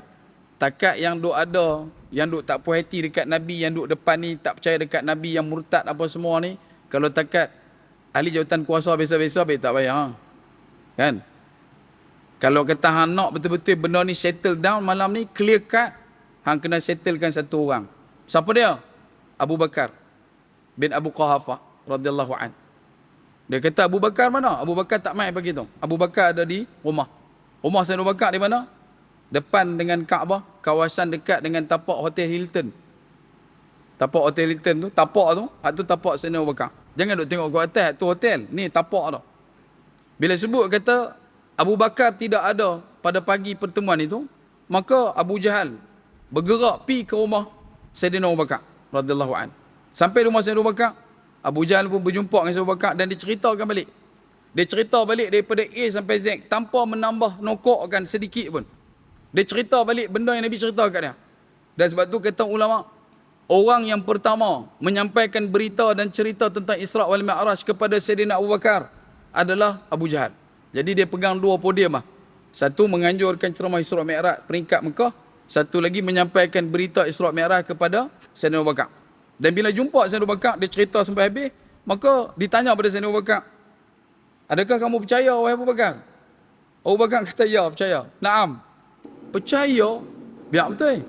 takat yang duk ada, yang duk tak puas hati dekat Nabi, yang duk depan ni tak percaya dekat Nabi, yang murtad apa semua ni, kalau takat ahli jawatan kuasa biasa-biasa, tak payah. Kan? Kalau kata hang nak betul-betul benda ni settle down malam ni, clear cut, hang kena settlekan satu orang. Siapa dia? Abu Bakar bin Abu Quhafah radhiyallahu an. Dia kata Abu Bakar mana? Abu Bakar tak main pagi tu. Abu Bakar ada di rumah. Rumah Sayyidina Abu Bakar di mana? Depan dengan Kaabah, kawasan dekat dengan tapak Hotel Hilton. Tapak Hotel Hilton tu, tapak tu, hak tu tapak Sayyidina Abu Bakar. Jangan duk tengok kat atas, tu hotel. Ni tapak tu. Bila sebut kata Abu Bakar tidak ada pada pagi pertemuan itu, maka Abu Jahal bergerak pi ke rumah Sayyidina Abu Bakar radhiyallahu an. Sampai rumah Sayyidina Abu Bakar, Abu Jahal pun berjumpa dengan Sayyidina Abu Bakar dan diceritakan balik. Dia cerita balik daripada A sampai Z tanpa menambah nokokkan sedikit pun. Dia cerita balik benda yang Nabi cerita kat dia. Dan sebab tu kata ulama, orang yang pertama menyampaikan berita dan cerita tentang Isra' wal Mi'raj kepada Sayyidina Abu Bakar adalah Abu Jahal. Jadi dia pegang dua podium lah. Satu menganjurkan ceramah Isra' Mi'raj peringkat Mekah, satu lagi menyampaikan berita Isra' Mi'raj kepada Sayyidina Abu Bakar. Dan bila jumpa Sayyidina Abu Bakar, dia cerita sampai habis, maka ditanya pada Sayyidina Abu Bakar, adakah kamu percaya wahai Abu Bakar? Abu Bakar kata, ya, percaya. Naam. Percaya? Biar betul.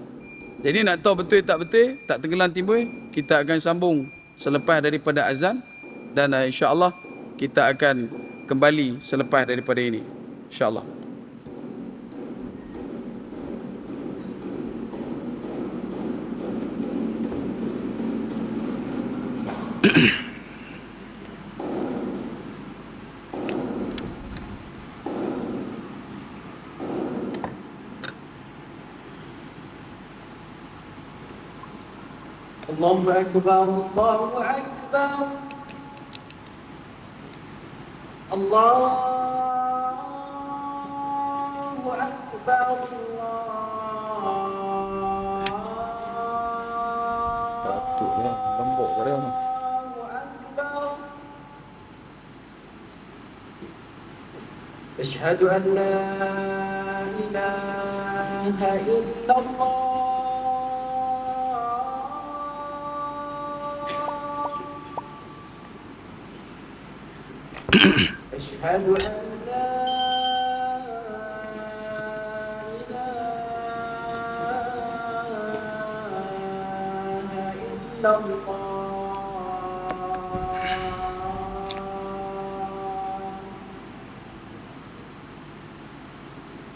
Jadi nak tahu betul tak betul, tak tenggelam timbul, kita akan sambung selepas daripada azan. Dan insya-Allah kita akan kembali selepas daripada ini. InsyaAllah. Allahu Akbar, Allahu Akbar. Allahu Akbar, Patutlah lembut pada dia. Allahu Akbar. Asyhadu an la ilaha illallah. أشهد أن لا إله إلا الله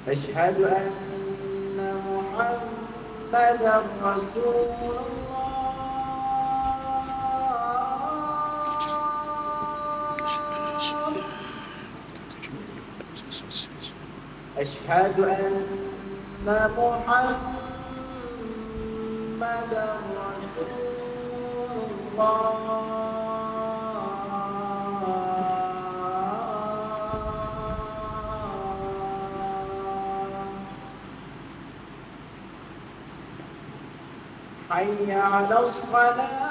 أشهد أن محمدا رسول الله أشهد أن محمدا رسول الله حي على الصلاة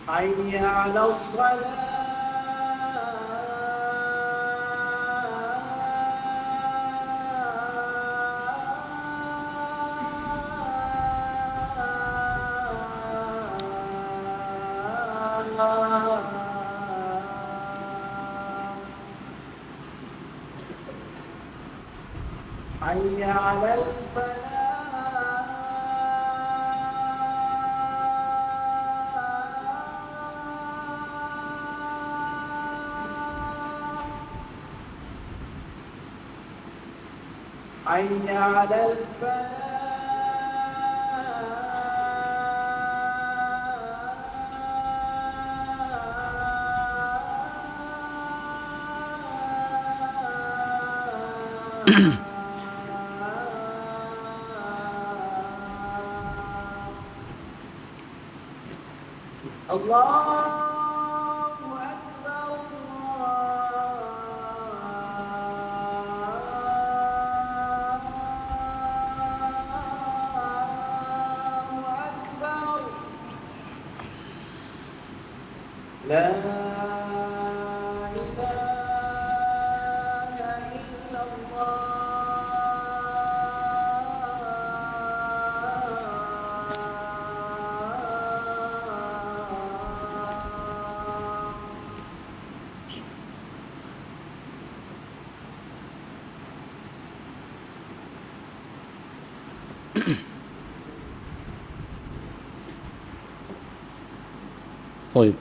حي على الصلاة حي على الفلاح حي على الفلاح الله أكبر الله أكبر لا إله إلا الله Baik.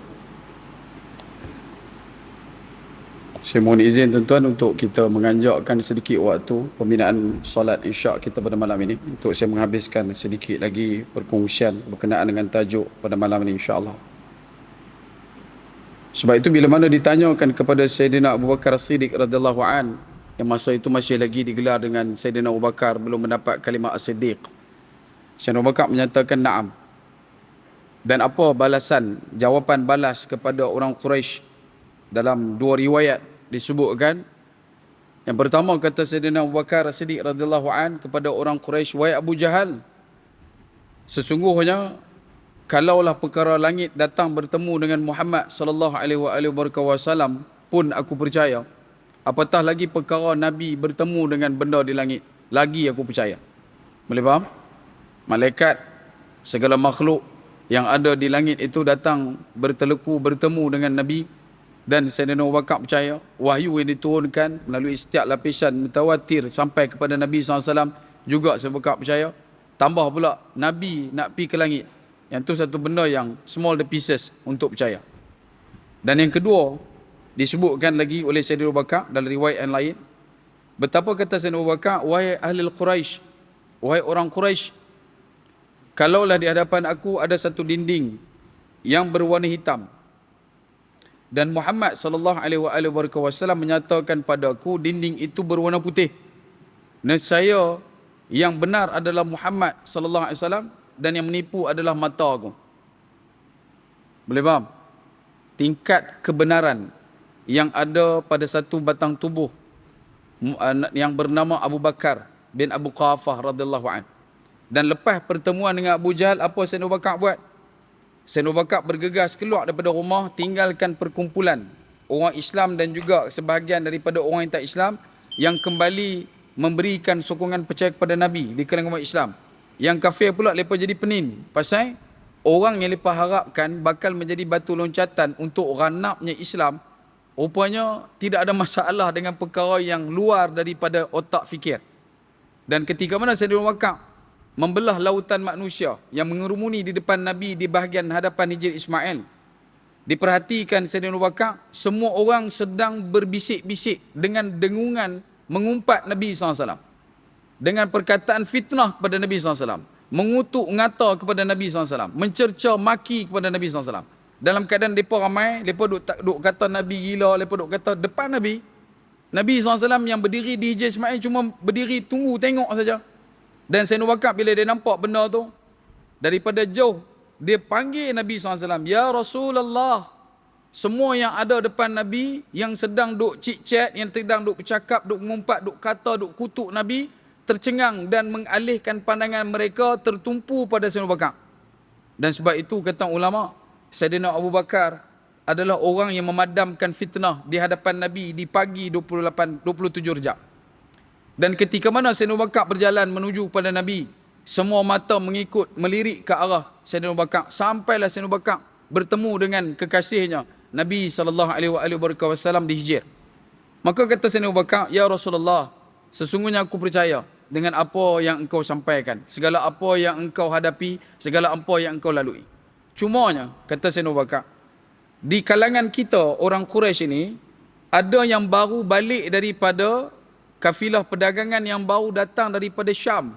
Saya mohon izin tuan-tuan untuk kita menganjakkan sedikit waktu pembinaan solat isyak kita pada malam ini, untuk saya menghabiskan sedikit lagi perkongsian berkenaan dengan tajuk pada malam ini insya-Allah. Sebab itu bila mana ditanyakan kepada Sayyidina Abu Bakar As-Siddiq radhiyallahu an, yang masa itu masih lagi digelar dengan Sayyidina Abu Bakar, belum mendapat kalimah As-Siddiq, Sayyidina Abu Bakar menyatakan na'am. Dan apa balasan, jawapan balas kepada orang Quraisy? Dalam dua riwayat disebutkan, yang pertama kata Sayyidina Abu Bakar As-Siddiq radhiyallahu an kepada orang Quraisy, wahai Abu Jahal, Sesungguhnya kalaulah perkara langit datang bertemu dengan Muhammad sallallahu alaihi wasallam pun aku percaya. Apatah lagi perkara Nabi bertemu dengan benda di langit, lagi aku percaya. Boleh faham? Malaikat, segala makhluk yang ada di langit itu datang bertemu dengan Nabi, dan Sayyidina Abu Bakar percaya wahyu yang diturunkan melalui setiap lapisan mutawatir sampai kepada Nabi SAW juga Sayyidina Abu Bakar percaya. Tambah pula Nabi nak pergi ke langit, yang tu satu benda yang small the pieces untuk percaya. Dan yang kedua, disebutkan lagi oleh Sayyidina Abu Bakar dalam riwayat yang lain, betapa kata Sayyidina Abu Bakar, wahai ahli Quraisy, wahai orang Quraisy, kalaulah di hadapan aku ada satu dinding yang berwarna hitam dan Muhammad sallallahu alaihi wasallam menyatakan padaku dinding itu berwarna putih, nescaya yang benar adalah Muhammad sallallahu alaihi wasallam dan yang menipu adalah mata aku. Boleh faham? Tingkat kebenaran yang ada pada satu batang tubuh yang bernama Abu Bakar bin Abu Qafah radhiyallahu anhu. Dan lepas pertemuan dengan Abu Jahal, apa Sayyidina Abu Bakar buat? Sayyidina Abu Bakar bergegas keluar daripada rumah, tinggalkan perkumpulan orang Islam dan juga sebahagian daripada orang yang tak Islam yang kembali memberikan sokongan percaya kepada Nabi di kalangan umat Islam. Yang kafir pula mereka jadi penin, pasal orang yang mereka harapkan bakal menjadi batu loncatan untuk ranapnya Islam, rupanya tidak ada masalah dengan perkara yang luar daripada otak fikir. Dan ketika mana Sayyidina Abu Bakar membelah lautan manusia yang mengerumuni di depan Nabi di bahagian hadapan Hijr Ismail, diperhatikan Sayyidina Abu Bakar, semua orang sedang berbisik-bisik dengan dengungan mengumpat Nabi SAW, dengan perkataan fitnah kepada Nabi SAW, mengutuk ngata kepada Nabi SAW, mencerca maki kepada Nabi SAW. Dalam keadaan mereka ramai, mereka duk kata Nabi gila, mereka duk kata depan Nabi. Nabi SAW yang berdiri di Hijr Ismail cuma berdiri tunggu tengok saja. Dan Sayyidina Abu Bakar bila dia nampak benda tu, daripada jauh dia panggil Nabi SAW, ya Rasulullah. Semua yang ada depan Nabi, yang sedang duk chit-chat, yang sedang duk bercakap, duk mengumpat, duk kata, duk kutuk Nabi, tercengang dan mengalihkan pandangan mereka tertumpu pada Sayyidina Abu Bakar. Dan sebab itu kata ulama, Sayyidina Abu Bakar adalah orang yang memadamkan fitnah di hadapan Nabi di pagi 27 Rejab. Dan ketika mana Sayyidina Abu Bakar berjalan menuju kepada Nabi, semua mata mengikut melirik ke arah Sayyidina Abu Bakar, sampailah Sayyidina Abu Bakar bertemu dengan kekasihnya Nabi SAW di Hijr. Maka kata Sayyidina Abu Bakar, ya Rasulullah, sesungguhnya aku percaya dengan apa yang engkau sampaikan, segala apa yang engkau hadapi, segala apa yang engkau lalui. Cumanya, kata Sayyidina Abu Bakar, di kalangan kita orang Quraisy ini, ada yang baru balik daripada kafilah perdagangan yang baru datang daripada Syam,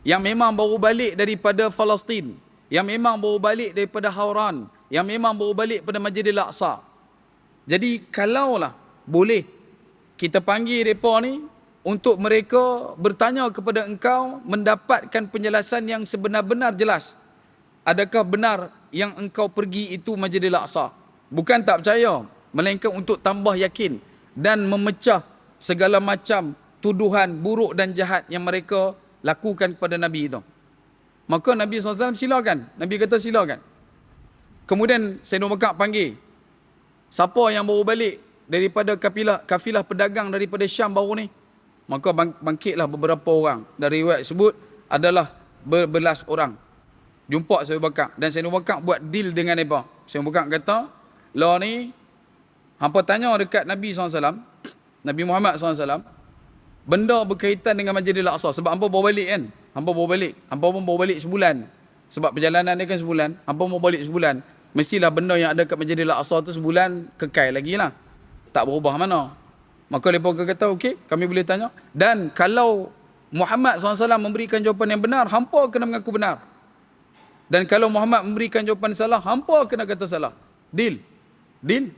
yang memang baru balik daripada Palestin, yang memang baru balik daripada Hauran, yang memang baru balik pada Masjidil Aqsa. Jadi kalaulah boleh kita panggil mereka ni untuk mereka bertanya kepada engkau, mendapatkan penjelasan yang sebenar-benar jelas. Adakah benar yang engkau pergi itu Masjidil Aqsa? Bukan tak percaya, melainkan untuk tambah yakin dan memecah segala macam tuduhan buruk dan jahat yang mereka lakukan kepada Nabi itu. Maka Nabi SAW silakan. Nabi kata silakan. Kemudian Sayyidina Abu Bakar panggil, siapa yang baru balik daripada kafilah pedagang daripada Syam baru ni? Maka bangkitlah beberapa orang. Dari riwayat sebut adalah berbelas orang. Jumpa Sayyidina Abu Bakar. Dan Sayyidina Abu Bakar buat deal dengan mereka. Sayyidina Abu Bakar kata, lah ni, hampa tanya dekat Nabi SAW, Nabi Muhammad SAW, benda berkaitan dengan Masjidil Aqsa. Sebab hampa bawa balik kan? Hampa bawa balik. Hampa pun bawa balik sebulan. Sebab perjalanan dia kan sebulan. Hampa bawa balik sebulan. Mestilah benda yang ada kat Masjidil Aqsa tu sebulan kekal lagi lah. Tak berubah mana. Maka mereka kata, okey, kami boleh tanya. Dan kalau Muhammad SAW memberikan jawapan yang benar, hampa kena mengaku benar. Dan kalau Muhammad memberikan jawapan salah, hampa kena kata salah. Deal. Deal.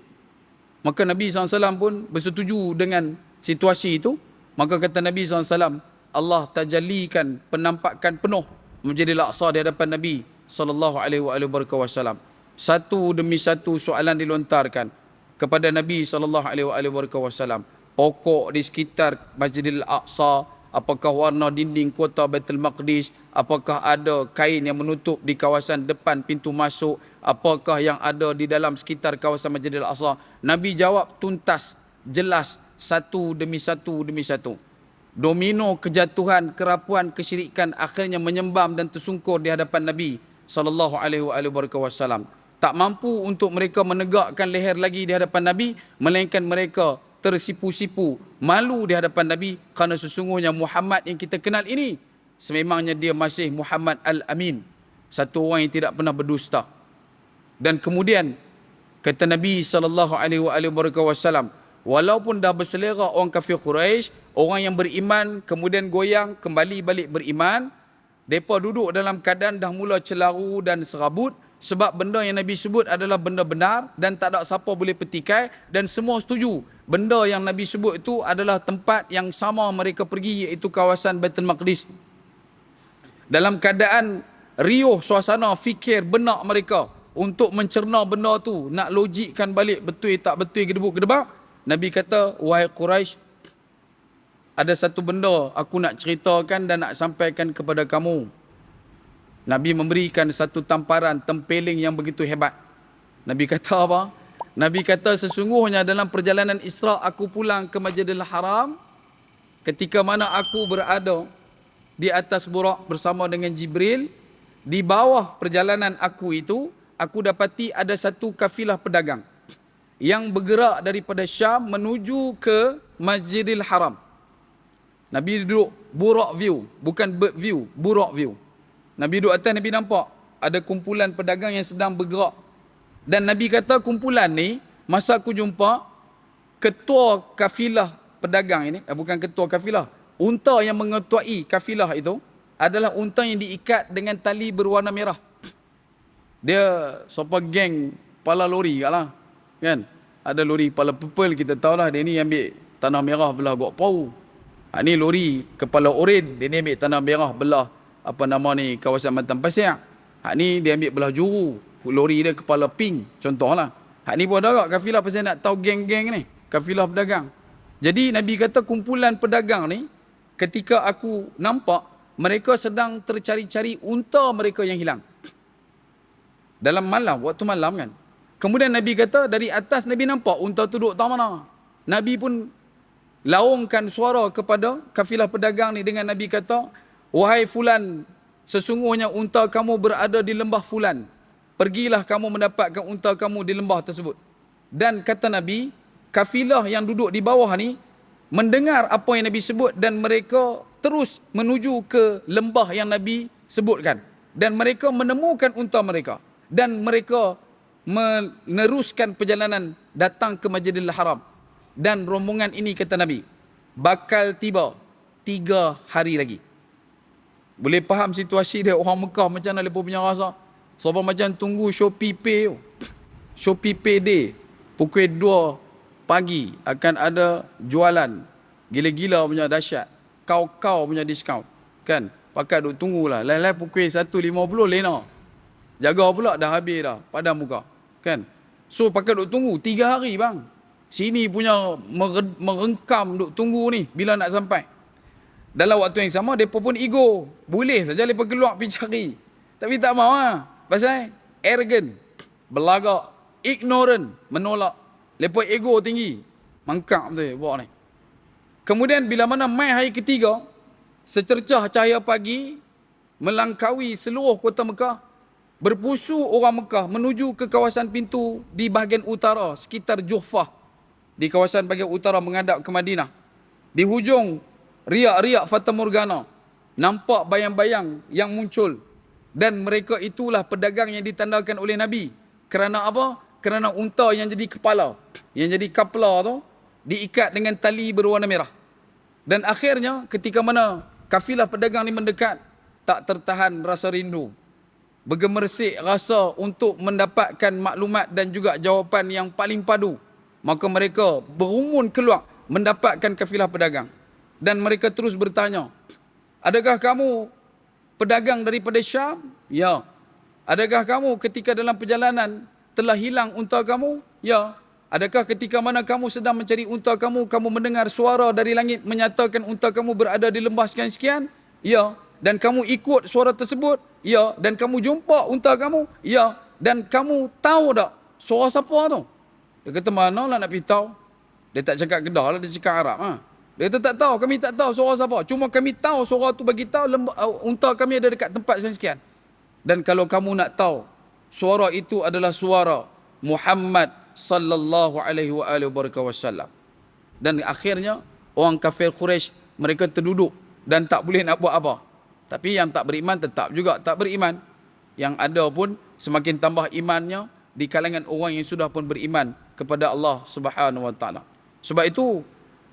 Maka Nabi SAW pun bersetuju dengan situasi itu. Maka kata Nabi SAW, Allah tajallikan penampakan penuh Masjidil Aqsa di hadapan Nabi SAW. Satu demi satu soalan dilontarkan kepada Nabi SAW. Pokok di sekitar Masjidil Aqsa apakah warna dinding kota Baitul Maqdis, apakah ada kain yang menutup di kawasan depan pintu masuk, apakah yang ada di dalam sekitar kawasan Masjidil Aqsa. Nabi jawab tuntas, jelas, satu demi satu demi satu. Domino kejatuhan, kerapuan, kesyirikan akhirnya menyembam dan tersungkur di hadapan Nabi sallallahu alaihi wasallam. Tak mampu untuk mereka menegakkan leher lagi di hadapan Nabi, melainkan mereka tersipu-sipu, malu di hadapan Nabi, kerana sesungguhnya Muhammad yang kita kenal ini sememangnya dia masih Muhammad Al-Amin, satu orang yang tidak pernah berdusta. Dan kemudian kata Nabi sallallahu alaihi wasallam, walaupun dah berselera orang kafir Quraisy, orang yang beriman kemudian goyang kembali balik beriman, mereka duduk dalam keadaan dah mula celaru dan serabut, sebab benda yang Nabi sebut adalah benda benar dan tak ada siapa boleh petikai, dan semua setuju benda yang Nabi sebut itu adalah tempat yang sama mereka pergi, iaitu kawasan Baitul Maqdis. Dalam keadaan riuh suasana fikir benak mereka untuk mencerna benda tu, nak logikkan balik betul tak betul, gedebuk-gedebak, Nabi kata, wahai Quraisy, ada satu benda aku nak ceritakan dan nak sampaikan kepada kamu. Nabi memberikan satu tamparan, tempeling yang begitu hebat. Nabi kata apa? Nabi kata, sesungguhnya dalam perjalanan Isra aku pulang ke Masjidil Haram, ketika mana aku berada di atas burak bersama dengan Jibril, di bawah perjalanan aku itu, aku dapati ada satu kafilah pedagang yang bergerak daripada Syam menuju ke Masjidil Haram. Nabi duduk burak view, bukan bird view, burak view. Nabi duduk atas, Nabi nampak ada kumpulan pedagang yang sedang bergerak. Dan Nabi kata kumpulan ni, masa aku jumpa ketua kafilah pedagang ini, bukan ketua kafilah, unta yang mengetuai kafilah itu adalah unta yang diikat dengan tali berwarna merah. Dia sopa geng pala lori lah, kan? Ada lori pala purple, kita tahulah dia ni ambil tanah merah belah Gok Pau. Ni lori kepala oren, dia ni ambil tanah merah belah apa nama ni, kawasan Matan Pasir. Ni dia ambil belah Juru, lori dia kepala pink, contohlah. Ni pun ada tak kafilah, pasal nak tahu geng-geng ni, kafilah pedagang. Jadi Nabi kata kumpulan pedagang ni, ketika aku nampak, mereka sedang tercari-cari unta mereka yang hilang. Dalam malam, waktu malam kan. Kemudian Nabi kata, dari atas Nabi nampak unta tu duduk tak mana. Nabi pun laungkan suara kepada kafilah pedagang ni dengan Nabi kata, wahai fulan, sesungguhnya unta kamu berada di lembah fulan. Pergilah kamu mendapatkan unta kamu di lembah tersebut. Dan kata Nabi, kafilah yang duduk di bawah ni mendengar apa yang Nabi sebut dan mereka terus menuju ke lembah yang Nabi sebutkan. Dan mereka menemukan unta mereka. Dan mereka meneruskan perjalanan datang ke Masjidil Haram. Dan rombongan ini, kata Nabi, bakal tiba 3 hari lagi. Boleh faham situasi dia orang Mekah macam mana mereka punya rasa. Sebab macam tunggu Shopee Pay. Shopee Pay Day. Pukul 2 pagi akan ada jualan. Gila-gila punya dahsyat. Kau-kau punya diskaun. Kan? Pakat duk tunggulah. Lain-lain pukul 1.50 lena. Jaga pula dah habis dah. Padam muka. Kan? So pakat duk tunggu 3 hari bang. Sini punya merengkam duk tunggu ni. Bila nak sampai. Dalam waktu yang sama, mereka pun ego. Boleh saja mereka keluar pergi cari. Tapi tak mahu lah. Pasal arrogant, belagak, ignorant, menolak. Mereka ego tinggi. Mangkap betul buat ni. Kemudian bila mana mai hari ketiga, secercah cahaya pagi melangkaui seluruh kota Mekah. Berpusu orang Mekah menuju ke kawasan pintu di bahagian utara, sekitar Juhfah. Di kawasan bahagian utara menghadap ke Madinah. Di hujung riak-riak Fata Morgana, nampak bayang-bayang yang muncul. Dan mereka itulah pedagang yang ditandakan oleh Nabi. Kerana apa? Kerana unta yang jadi kepala, yang jadi kapla tu, diikat dengan tali berwarna merah. Dan akhirnya ketika mana kafilah pedagang ni mendekat, tak tertahan rasa rindu. Bergemersik rasa untuk mendapatkan maklumat dan juga jawapan yang paling padu. Maka mereka berumun keluar mendapatkan kafilah pedagang. Dan mereka terus bertanya, adakah kamu pedagang daripada Syam? Ya. Adakah kamu ketika dalam perjalanan telah hilang unta kamu? Ya. Adakah ketika mana kamu sedang mencari unta kamu, kamu mendengar suara dari langit menyatakan unta kamu berada di lembah sekian-sekian? Ya. Dan kamu ikut suara tersebut? Ya. Dan kamu jumpa unta kamu? Ya. Dan kamu tahu tak suara siapa tu? Dia kata, mana lah nak pergi tahu? Dia tak cakap Kedah lah, dia cakap Arab. Ha? Dia kata, tak tahu, kami tak tahu suara siapa. Cuma kami tahu suara tu bagi tahu unta kami ada dekat tempat sekian. Dan kalau kamu nak tahu, suara itu adalah suara Muhammad sallallahu alaihi wasallam. Dan akhirnya orang kafir Quraisy mereka terduduk dan tak boleh nak buat apa. Tapi yang tak beriman tetap juga tak beriman. Yang ada pun semakin tambah imannya di kalangan orang yang sudah pun beriman kepada Allah Subhanahu wa taala. Sebab itu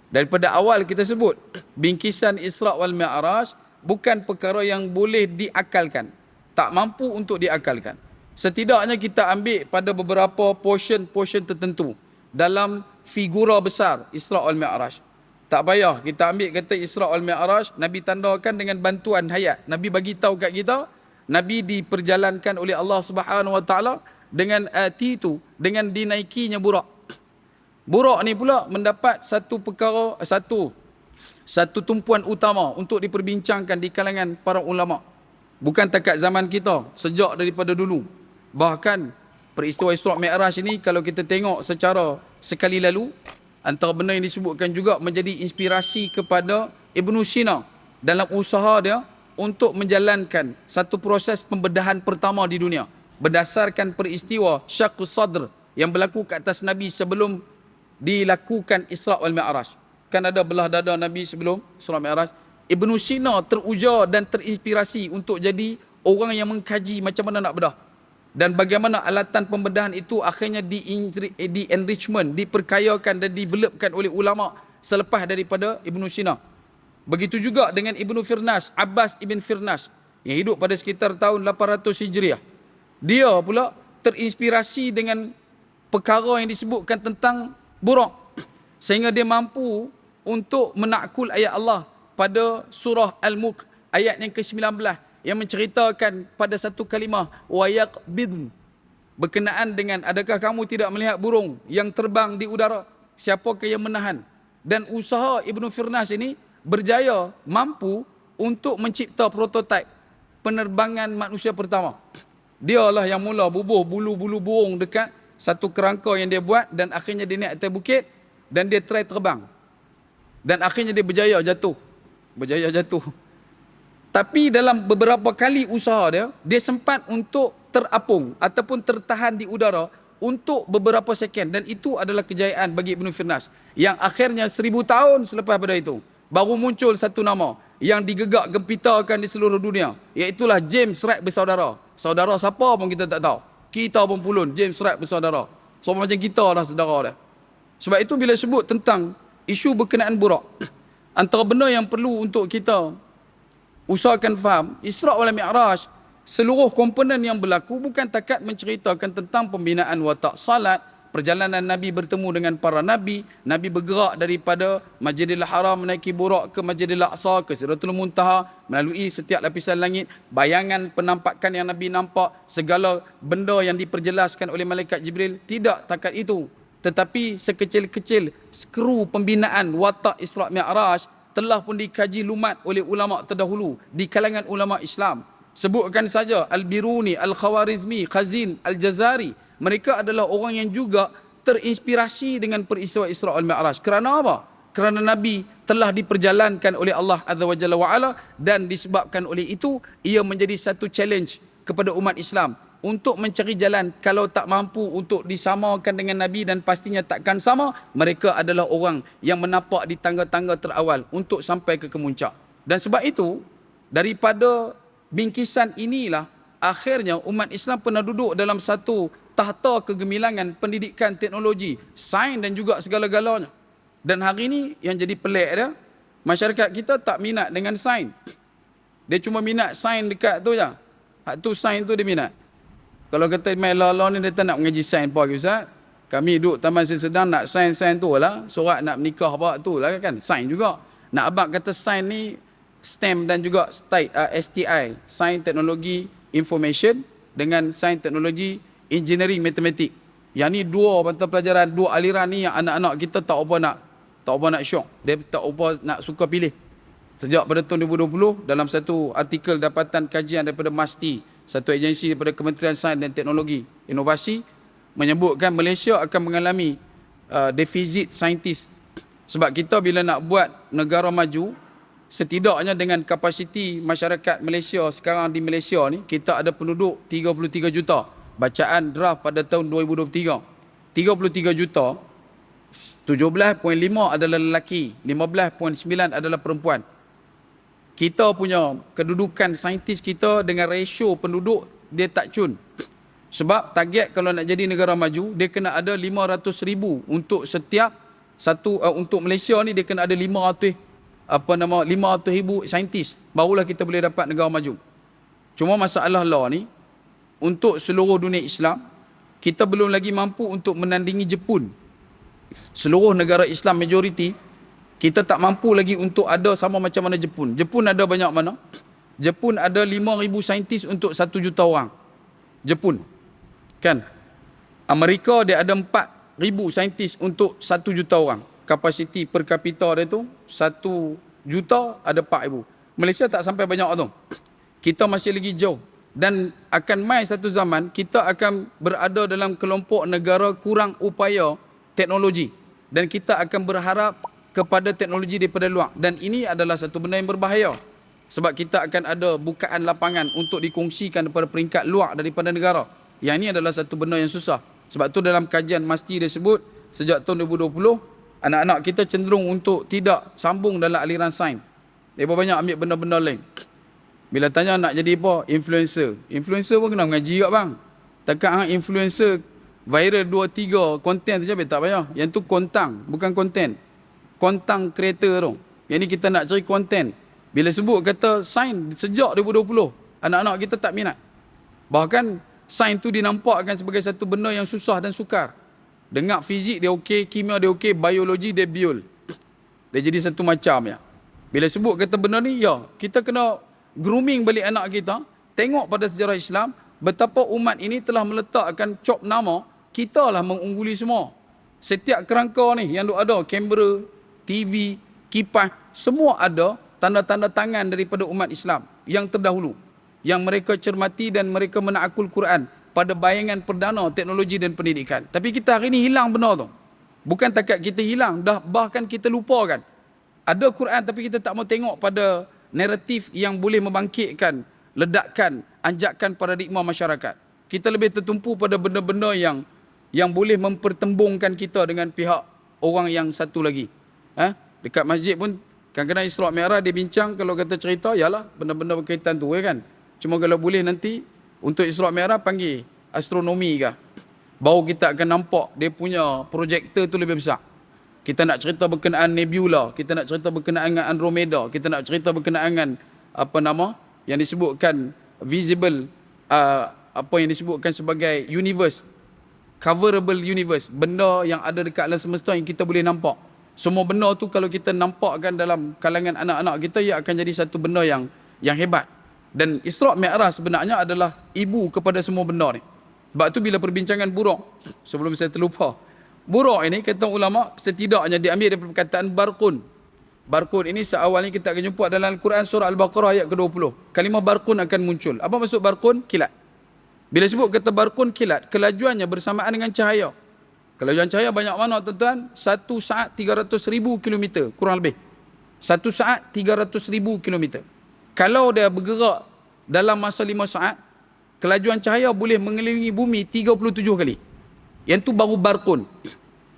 daripada awal kita sebut bingkisan Isra wal Mi'raj bukan perkara yang boleh diakalkan. Tak mampu untuk diakalkan. Setidaknya kita ambil pada beberapa portion tertentu dalam figura besar Isra wal Mi'raj. Tak payah kita ambil kata Isra wal Mi'raj, Nabi tandakan dengan bantuan hayat. Nabi bagi tahu kat kita, Nabi diperjalankan oleh Allah Subhanahu wa taala dengan itu, dengan dinaikinya burak. Burak ni pula mendapat satu perkara, satu tumpuan utama untuk diperbincangkan di kalangan para ulama. Bukan takat zaman kita, sejak daripada dulu. Bahkan peristiwa Isra Mi'raj ini kalau kita tengok secara sekali lalu, antara benda yang disebutkan juga menjadi inspirasi kepada Ibn Sina dalam usaha dia untuk menjalankan satu proses pembedahan pertama di dunia berdasarkan peristiwa Syaqqus Sadr yang berlaku ke atas Nabi sebelum dilakukan Isra wal Mi'raj. Kan ada belah dada Nabi sebelum Isra Mi'raj. Ibn Sina teruja dan terinspirasi untuk jadi orang yang mengkaji macam mana nak bedah. Dan bagaimana alatan pembedahan itu akhirnya di-enrichment, diperkayakan dan developkan oleh ulama selepas daripada Ibn Sina. Begitu juga dengan Ibn Firnas, Abbas Ibn Firnas yang hidup pada sekitar tahun 800 Hijriah. Dia pula terinspirasi dengan perkara yang disebutkan tentang burak. Sehingga dia mampu untuk menakul ayat Allah pada surah Al-Mulk ayat yang ke-19 yang menceritakan pada satu kalimah wa yaqbid, berkenaan dengan adakah kamu tidak melihat burung yang terbang di udara, siapakah yang menahan. Dan usaha Ibn Firnas ini berjaya mampu untuk mencipta prototipe penerbangan manusia pertama. Dialah yang mula bubuh bulu-bulu burung dekat satu kerangka yang dia buat, dan akhirnya dia naik atas bukit dan dia try terbang. Dan akhirnya dia berjaya jatuh. Tapi dalam beberapa kali usaha dia, dia sempat untuk terapung ataupun tertahan di udara untuk beberapa seken. Dan itu adalah kejayaan bagi Ibn Firnas. Yang akhirnya 1000 tahun selepas pada itu, baru muncul satu nama yang digegak gempitakan di seluruh dunia. Iaitulah James Wright bersaudara. Saudara siapa pun kita tak tahu. Kita pun pulun, James Wright bersaudara. So macam kita lah saudara dia. Sebab itu bila sebut tentang isu berkenaan burak, antara benda yang perlu untuk kita usahakan faham, Isra wal Mi'raj, seluruh komponen yang berlaku bukan takat menceritakan tentang pembinaan watak salat, perjalanan Nabi bertemu dengan para Nabi, Nabi bergerak daripada Masjidil Haram menaiki burak ke Masjidil Aqsa, ke Sidratul Muntaha, melalui setiap lapisan langit, bayangan penampakan yang Nabi nampak, segala benda yang diperjelaskan oleh Malaikat Jibril. Tidak takat itu. Tetapi sekecil-kecil skru pembinaan watak Isra Mi'raj telah pun dikaji lumat oleh ulama terdahulu di kalangan ulama Islam. Sebutkan saja Al-Biruni, Al-Khawarizmi, Khazin, Al-Jazari. Mereka adalah orang yang juga terinspirasi dengan peristiwa Isra wal Mi'raj. Kerana apa? Kerana Nabi telah diperjalankan oleh Allah Azza wa Jalla wa Ala, dan disebabkan oleh itu ia menjadi satu challenge kepada umat Islam untuk mencari jalan. Kalau tak mampu untuk disamakan dengan Nabi, dan pastinya takkan sama, mereka adalah orang yang menapak di tangga-tangga terawal untuk sampai ke kemuncak. Dan sebab itu, daripada bingkisan inilah akhirnya umat Islam pernah duduk dalam satu tahta kegemilangan pendidikan, teknologi, sains dan juga segala-galanya. Dan hari ini yang jadi pelik dia, masyarakat kita tak minat dengan sains. Dia cuma minat sains dekat tu je. Hak tu sains tu dia minat. Kalau kata main law ni dia tak nak mengaji sains apa lagi Ustaz. Kami duduk Taman Seri Sedang nak sains-sains tu lah. Sorat nak menikah apa tu lah kan. Sains juga. Nak abang kata sains ni STEM dan juga STI. Sains, Teknologi, Information dengan Sains, Teknologi, Engineering, Matematik. Yang ni dua mata pelajaran, dua aliran ni yang anak-anak kita tak apa nak syok. Dia tak apa nak suka pilih. Sejak pada tahun 2020, dalam satu artikel dapatan kajian daripada MASTI, satu agensi daripada Kementerian Sains dan Teknologi Inovasi, menyebutkan Malaysia akan mengalami defisit saintis. Sebab kita bila nak buat negara maju, setidaknya dengan kapasiti masyarakat Malaysia sekarang di Malaysia ni, kita ada penduduk 33 juta. Bacaan draft pada tahun 2023. 33 juta, 17.5 adalah lelaki, 15.9 adalah perempuan. Kita punya kedudukan saintis kita dengan ratio penduduk, dia tak cun. Sebab target kalau nak jadi negara maju, dia kena ada 500,000 untuk setiap satu, untuk Malaysia ni dia kena ada 500,000 saintis. Barulah kita boleh dapat negara maju. Cuma masalah law ni, untuk seluruh dunia Islam, kita belum lagi mampu untuk menandingi Jepun. Seluruh negara Islam majoriti, kita tak mampu lagi untuk ada sama macam mana Jepun. Jepun ada banyak mana? Jepun ada 5,000 saintis untuk 1 juta orang. Jepun. Kan? Amerika dia ada 4,000 saintis untuk 1 juta orang. Kapasiti per kapita dia tu 1 juta ada 4,000. Malaysia tak sampai banyak tu. Kita masih lagi jauh. Dan akan mai satu zaman, kita akan berada dalam kelompok negara kurang upaya teknologi. Dan kita akan berharap kepada teknologi daripada luar. Dan ini adalah satu benda yang berbahaya. Sebab kita akan ada bukaan lapangan untuk dikongsikan daripada peringkat luar daripada negara. Yang ini adalah satu benda yang susah. Sebab tu dalam kajian MASTI dia sebut, sejak tahun 2020, anak-anak kita cenderung untuk tidak sambung dalam aliran sains. Mereka banyak ambil benda-benda lain. Bila tanya nak jadi apa? Influencer. Influencer pun kena mengaji juga bang. Takkan hang influencer viral 2-3 konten tu je tak payah. Yang tu kontang, bukan konten. Kontang creator tu. Yang ni kita nak cari konten. Bila sebut kata sains sejak 2020, anak-anak kita tak minat. Bahkan sains tu dinampakkan sebagai satu benda yang susah dan sukar. Dengar fizik dia okey, kimia dia okey, biologi dia biol. Dia jadi satu macam ya. Bila sebut kata benda ni, ya, kita kena grooming balik anak kita, tengok pada sejarah Islam, betapa umat ini telah meletakkan cop nama, kita lah mengungguli semua. Setiap kerangka ni yang ada, kamera, TV, kipas, semua ada tanda-tanda tangan daripada umat Islam yang terdahulu. Yang mereka cermati dan mereka menakul Quran pada bayangan perdana teknologi dan pendidikan. Tapi kita hari ni hilang benda tu. Bukan takat kita hilang, dah bahkan kita lupakan. Ada Quran tapi kita tak mau tengok pada naratif yang boleh membangkitkan, ledakan, anjakan paradigma masyarakat. Kita lebih tertumpu pada benda-benda yang boleh mempertembungkan kita dengan pihak orang yang satu lagi. Dekat masjid pun kadang-kadang Isra' Mi'raj dia bincang, kalau kata cerita, yalah benda-benda berkaitan tu kan. Cuma kalau boleh nanti untuk Isra' Mi'raj panggil astronomi ke. Baru kita akan nampak dia punya projektor tu lebih besar. Kita nak cerita berkenaan nebula, kita nak cerita berkenaan dengan Andromeda, kita nak cerita berkenaan dengan yang disebutkan visible, yang disebutkan sebagai universe, coverable universe, benda yang ada dekat alam semesta yang kita boleh nampak. Semua benda tu kalau kita nampakkan dalam kalangan anak-anak kita, ia akan jadi satu benda yang hebat. Dan Isra' Mi'raj sebenarnya adalah ibu kepada semua benda ni. Sebab tu bila perbincangan buruk, sebelum saya terlupa, buruk ini kata ulama setidaknya diambil daripada perkataan barqun. Barqun ini seawalnya kita akan jumpa dalam Al-Quran surah Al-Baqarah ayat ke-20. Kalimah barqun akan muncul. Apa maksud barqun? Kilat. Bila sebut kata barqun kilat, kelajuannya bersamaan dengan cahaya. Kelajuan cahaya banyak mana tuan-tuan? 1 saat 300,000 km kurang lebih. 1 saat 300,000 km. Kalau dia bergerak dalam masa 5 saat, kelajuan cahaya boleh mengelilingi bumi 37 kali. Yang tu baru barqun.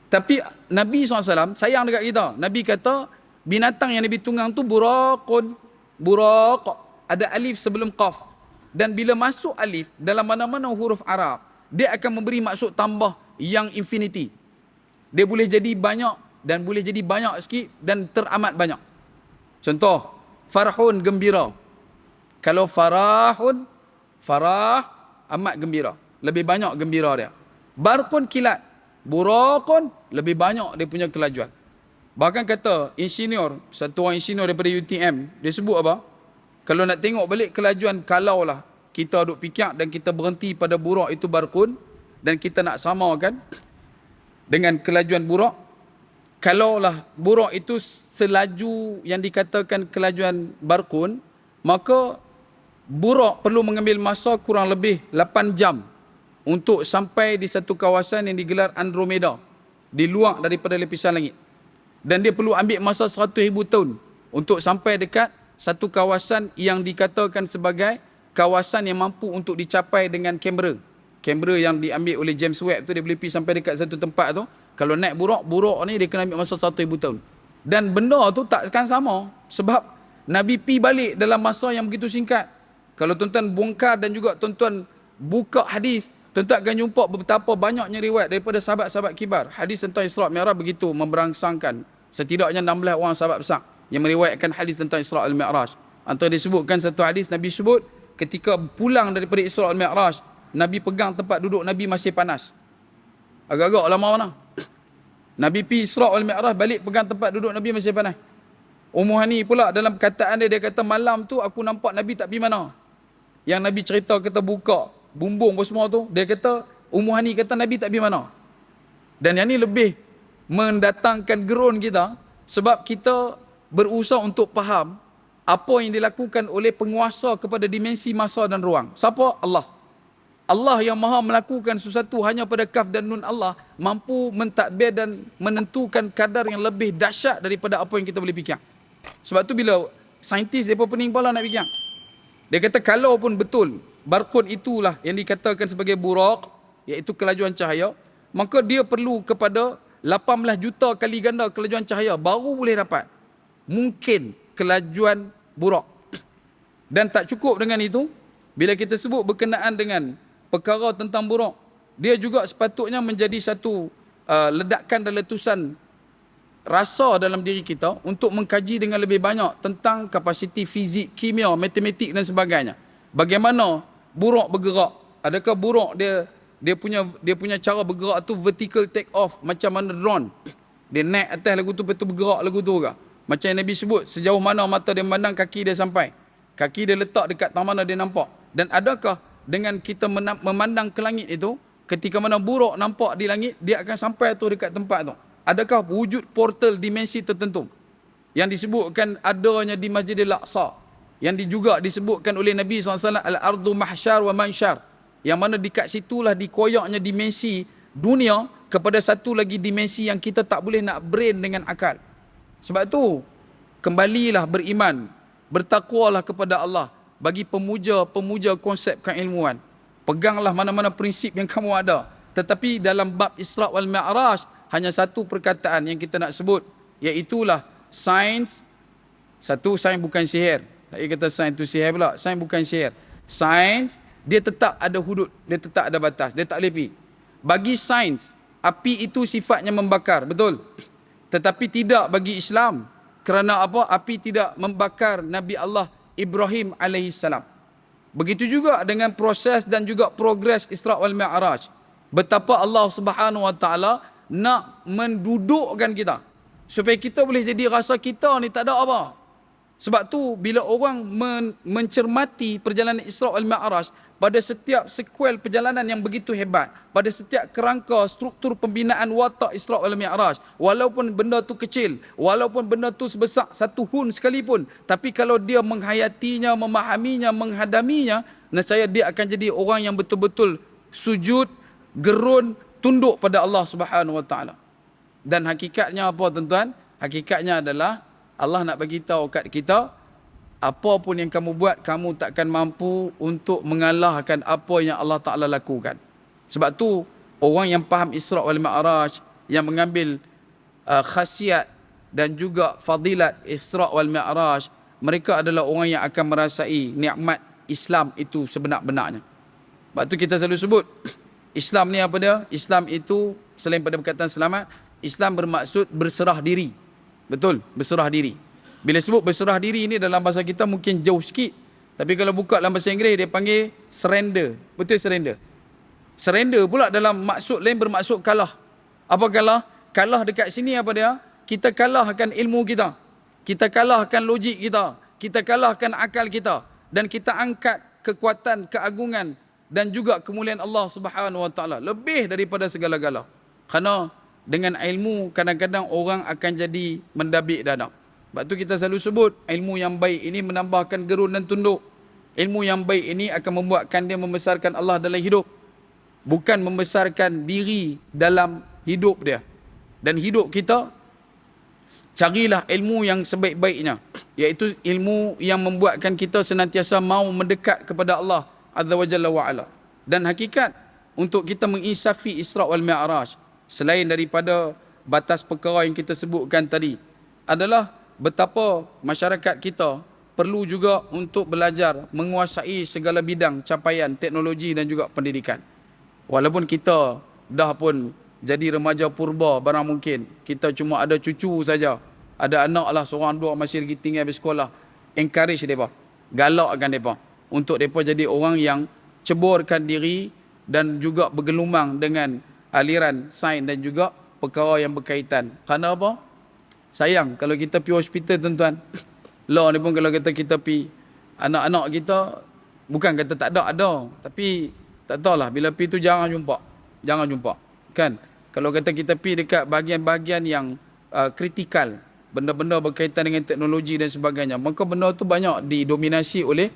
Tapi Nabi SAW sayang dekat kita. Nabi kata binatang yang Nabi tunggang tu buraqun. Buraq. Ada alif sebelum qaf. Dan bila masuk alif dalam mana-mana huruf Arab, dia akan memberi maksud tambah yang infinity. Dia boleh jadi banyak dan boleh jadi banyak sikit dan teramat banyak. Contoh, farhun gembira. Kalau farahun, farah amat gembira. Lebih banyak gembira dia. Barqun kilat, buraqun lebih banyak dia punya kelajuan. Bahkan kata insinyur, satu orang insinyur daripada UTM, dia sebut apa? Kalau nak tengok balik kelajuan, kalaulah kita duk fikir dan kita berhenti pada buraq itu barqun, dan kita nak samakan dengan kelajuan buraq, kalaulah buraq itu selaju yang dikatakan kelajuan barqun, maka buraq perlu mengambil masa kurang lebih 8 jam untuk sampai di satu kawasan yang digelar Andromeda, di luar daripada lapisan langit. Dan dia perlu ambil masa 100,000 tahun untuk sampai dekat satu kawasan yang dikatakan sebagai kawasan yang mampu untuk dicapai dengan kamera. Kamera yang diambil oleh James Webb tu, dia boleh pergi sampai dekat satu tempat tu. Kalau naik buraq ni dia kena ambil masa 100,000 tahun. Dan benda tu takkan sama, sebab Nabi pi balik dalam masa yang begitu singkat. Kalau tuan-tuan bongkar dan juga tuan-tuan buka hadis, tuan-tuan akan jumpa betapa banyaknya riwayat daripada sahabat-sahabat kibar. Hadis tentang Isra' Mi'raj begitu memberangsangkan. Setidaknya 16 orang sahabat besar yang meriwayatkan hadis tentang Isra' al-Mi'raj. Antara disebutkan satu hadis, Nabi sebut ketika pulang daripada Isra' al-Mi'raj, Nabi pegang tempat duduk Nabi masih panas. Agak-agak lama mana? Nabi pi Isra' al-Mi'raj, balik pegang tempat duduk Nabi masih panas. Ummu Hani pula dalam perkataan dia, dia kata malam tu aku nampak Nabi tak pergi mana. Yang Nabi cerita kita buka bumbung apa semua tu, dia kata, Ummu Hani kata Nabi tak pergi mana. Dan yang ni lebih mendatangkan gerun kita, sebab kita berusaha untuk faham apa yang dilakukan oleh penguasa kepada dimensi masa dan ruang. Siapa? Allah. Allah yang maha melakukan sesuatu hanya pada kaf dan nun Allah, mampu mentadbir dan menentukan kadar yang lebih dahsyat daripada apa yang kita boleh fikir. Sebab tu bila saintis mereka pening kepala nak fikir, dia kata kalau pun betul barqun itulah yang dikatakan sebagai buraq, iaitu kelajuan cahaya, maka dia perlu kepada 18 juta kali ganda kelajuan cahaya baru boleh dapat mungkin kelajuan buraq. Dan tak cukup dengan itu, bila kita sebut berkenaan dengan perkara tentang buraq, dia juga sepatutnya menjadi satu ledakan dan letusan rasa dalam diri kita untuk mengkaji dengan lebih banyak tentang kapasiti fizik, kimia, matematik dan sebagainya. Bagaimana buraq bergerak? Adakah buraq dia punya cara bergerak tu vertical take off macam mana drone? Dia naik atas lagu tu, lepas tu bergerak lagu tu ke? Macam yang Nabi sebut, sejauh mana mata dia memandang kaki dia sampai. Kaki dia letak dekat tang mana dia nampak. Dan adakah dengan kita memandang ke langit itu, ketika mana buraq nampak di langit, dia akan sampai tu dekat tempat tu. Adakah wujud portal dimensi tertentu yang disebutkan adanya di Masjidil Aqsa, yang juga disebutkan oleh Nabi SAW, al-ardu mahsyar wa mansyar, yang mana dekat situlah dikoyaknya dimensi dunia kepada satu lagi dimensi yang kita tak boleh nak brain dengan akal. Sebab tu kembalilah beriman, bertakwalah kepada Allah. Bagi pemuja konsep keilmuan, peganglah mana-mana prinsip yang kamu ada. Tetapi dalam bab Isra' wal Mi'raj, hanya satu perkataan yang kita nak sebut, iaitulah sains. Satu, sains bukan sihir. Tak kata sains itu sihir pula. Sains bukan sihir. Sains, dia tetap ada hudud, dia tetap ada batas, dia tak boleh pergi. Bagi sains, api itu sifatnya membakar, betul? Tetapi tidak bagi Islam. Kerana apa? Api tidak membakar Nabi Allah Ibrahim alaihissalam. Begitu juga dengan proses dan juga progres Isra' wal Mi'raj. Betapa Allah Subhanahu wa taala nak mendudukkan kita supaya kita boleh jadi rasa kita ni tak ada apa. Sebab tu bila orang mencermati perjalanan Isra' wal Mi'raj, pada setiap sekuel perjalanan yang begitu hebat, pada setiap kerangka struktur pembinaan watak Isra' wal Mi'raj, walaupun benda tu kecil, walaupun benda tu sebesar satu hun sekalipun, tapi kalau dia menghayatinya, memahaminya, menghadaminya, nescaya dia akan jadi orang yang betul-betul sujud, gerun, tunduk pada Allah Subhanahu wa taala. Dan hakikatnya apa tuan-tuan? Hakikatnya adalah Allah nak bagi tahu kat kita, apa pun yang kamu buat, kamu takkan mampu untuk mengalahkan apa yang Allah Ta'ala lakukan. Sebab tu, orang yang faham Isra' wal Mi'raj, yang mengambil khasiat dan juga fadilat Isra' wal Mi'raj, mereka adalah orang yang akan merasai nikmat Islam itu sebenar-benarnya. Sebab tu kita selalu sebut, Islam ni apa dia? Islam itu, selain pada perkataan selamat, Islam bermaksud berserah diri. Betul? Berserah diri. Bila sebut berserah diri ini dalam bahasa kita mungkin jauh sikit. Tapi kalau buka dalam bahasa Inggeris, dia panggil surrender. Betul surrender? Surrender pula dalam maksud lain bermaksud kalah. Apa kalah? Kalah dekat sini apa dia? Kita kalahkan ilmu kita. Kita kalahkan logik kita. Kita kalahkan akal kita. Dan kita angkat kekuatan, keagungan dan juga kemuliaan Allah Subhanahu Wa Taala lebih daripada segala-gala. Kerana dengan ilmu kadang-kadang orang akan jadi mendabik dadak. Sebab tu kita selalu sebut ilmu yang baik ini menambahkan gerun dan tunduk. Ilmu yang baik ini akan membuatkan dia membesarkan Allah dalam hidup, bukan membesarkan diri dalam hidup dia. Dan hidup kita, carilah ilmu yang sebaik-baiknya, iaitu ilmu yang membuatkan kita senantiasa mau mendekat kepada Allah Azza wa Jalla wa Ala. Dan hakikat untuk kita mengisafi Isra wal Mi'raj, selain daripada batas perkara yang kita sebutkan tadi, adalah betapa masyarakat kita perlu juga untuk belajar menguasai segala bidang capaian teknologi dan juga pendidikan. Walaupun kita dah pun jadi remaja purba barang mungkin, kita cuma ada cucu saja, ada anak lah seorang dua masih lagi tinggal di sekolah, encourage mereka, galakkan mereka untuk mereka jadi orang yang ceburkan diri dan juga bergelumang dengan aliran sains dan juga perkara yang berkaitan. Kerana apa? Sayang kalau kita pergi hospital tuan-tuan, lah ni pun kalau kita pergi, anak-anak kita bukan kata tak ada, tapi tak tahulah bila pergi tu jarang jumpa kan. Kalau kata kita pergi dekat bahagian-bahagian yang kritikal, benda-benda berkaitan dengan teknologi dan sebagainya, maka benda tu banyak didominasi oleh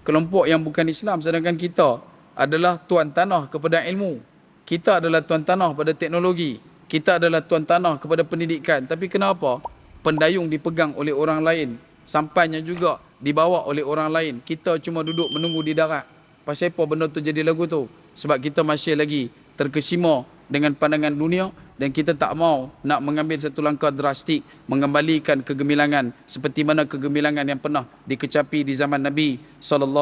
kelompok yang bukan Islam, sedangkan kita adalah tuan tanah kepada ilmu. Kita adalah tuan tanah pada teknologi. Kita adalah tuan tanah kepada pendidikan. Tapi kenapa pendayung dipegang oleh orang lain, sampainya juga dibawa oleh orang lain, kita cuma duduk menunggu di darat? Pasal apa benda tu jadi lagu tu? Sebab kita masih lagi terkesima dengan pandangan dunia dan kita tak mau nak mengambil satu langkah drastik mengembalikan kegemilangan seperti mana kegemilangan yang pernah dikecapi di zaman Nabi SAW.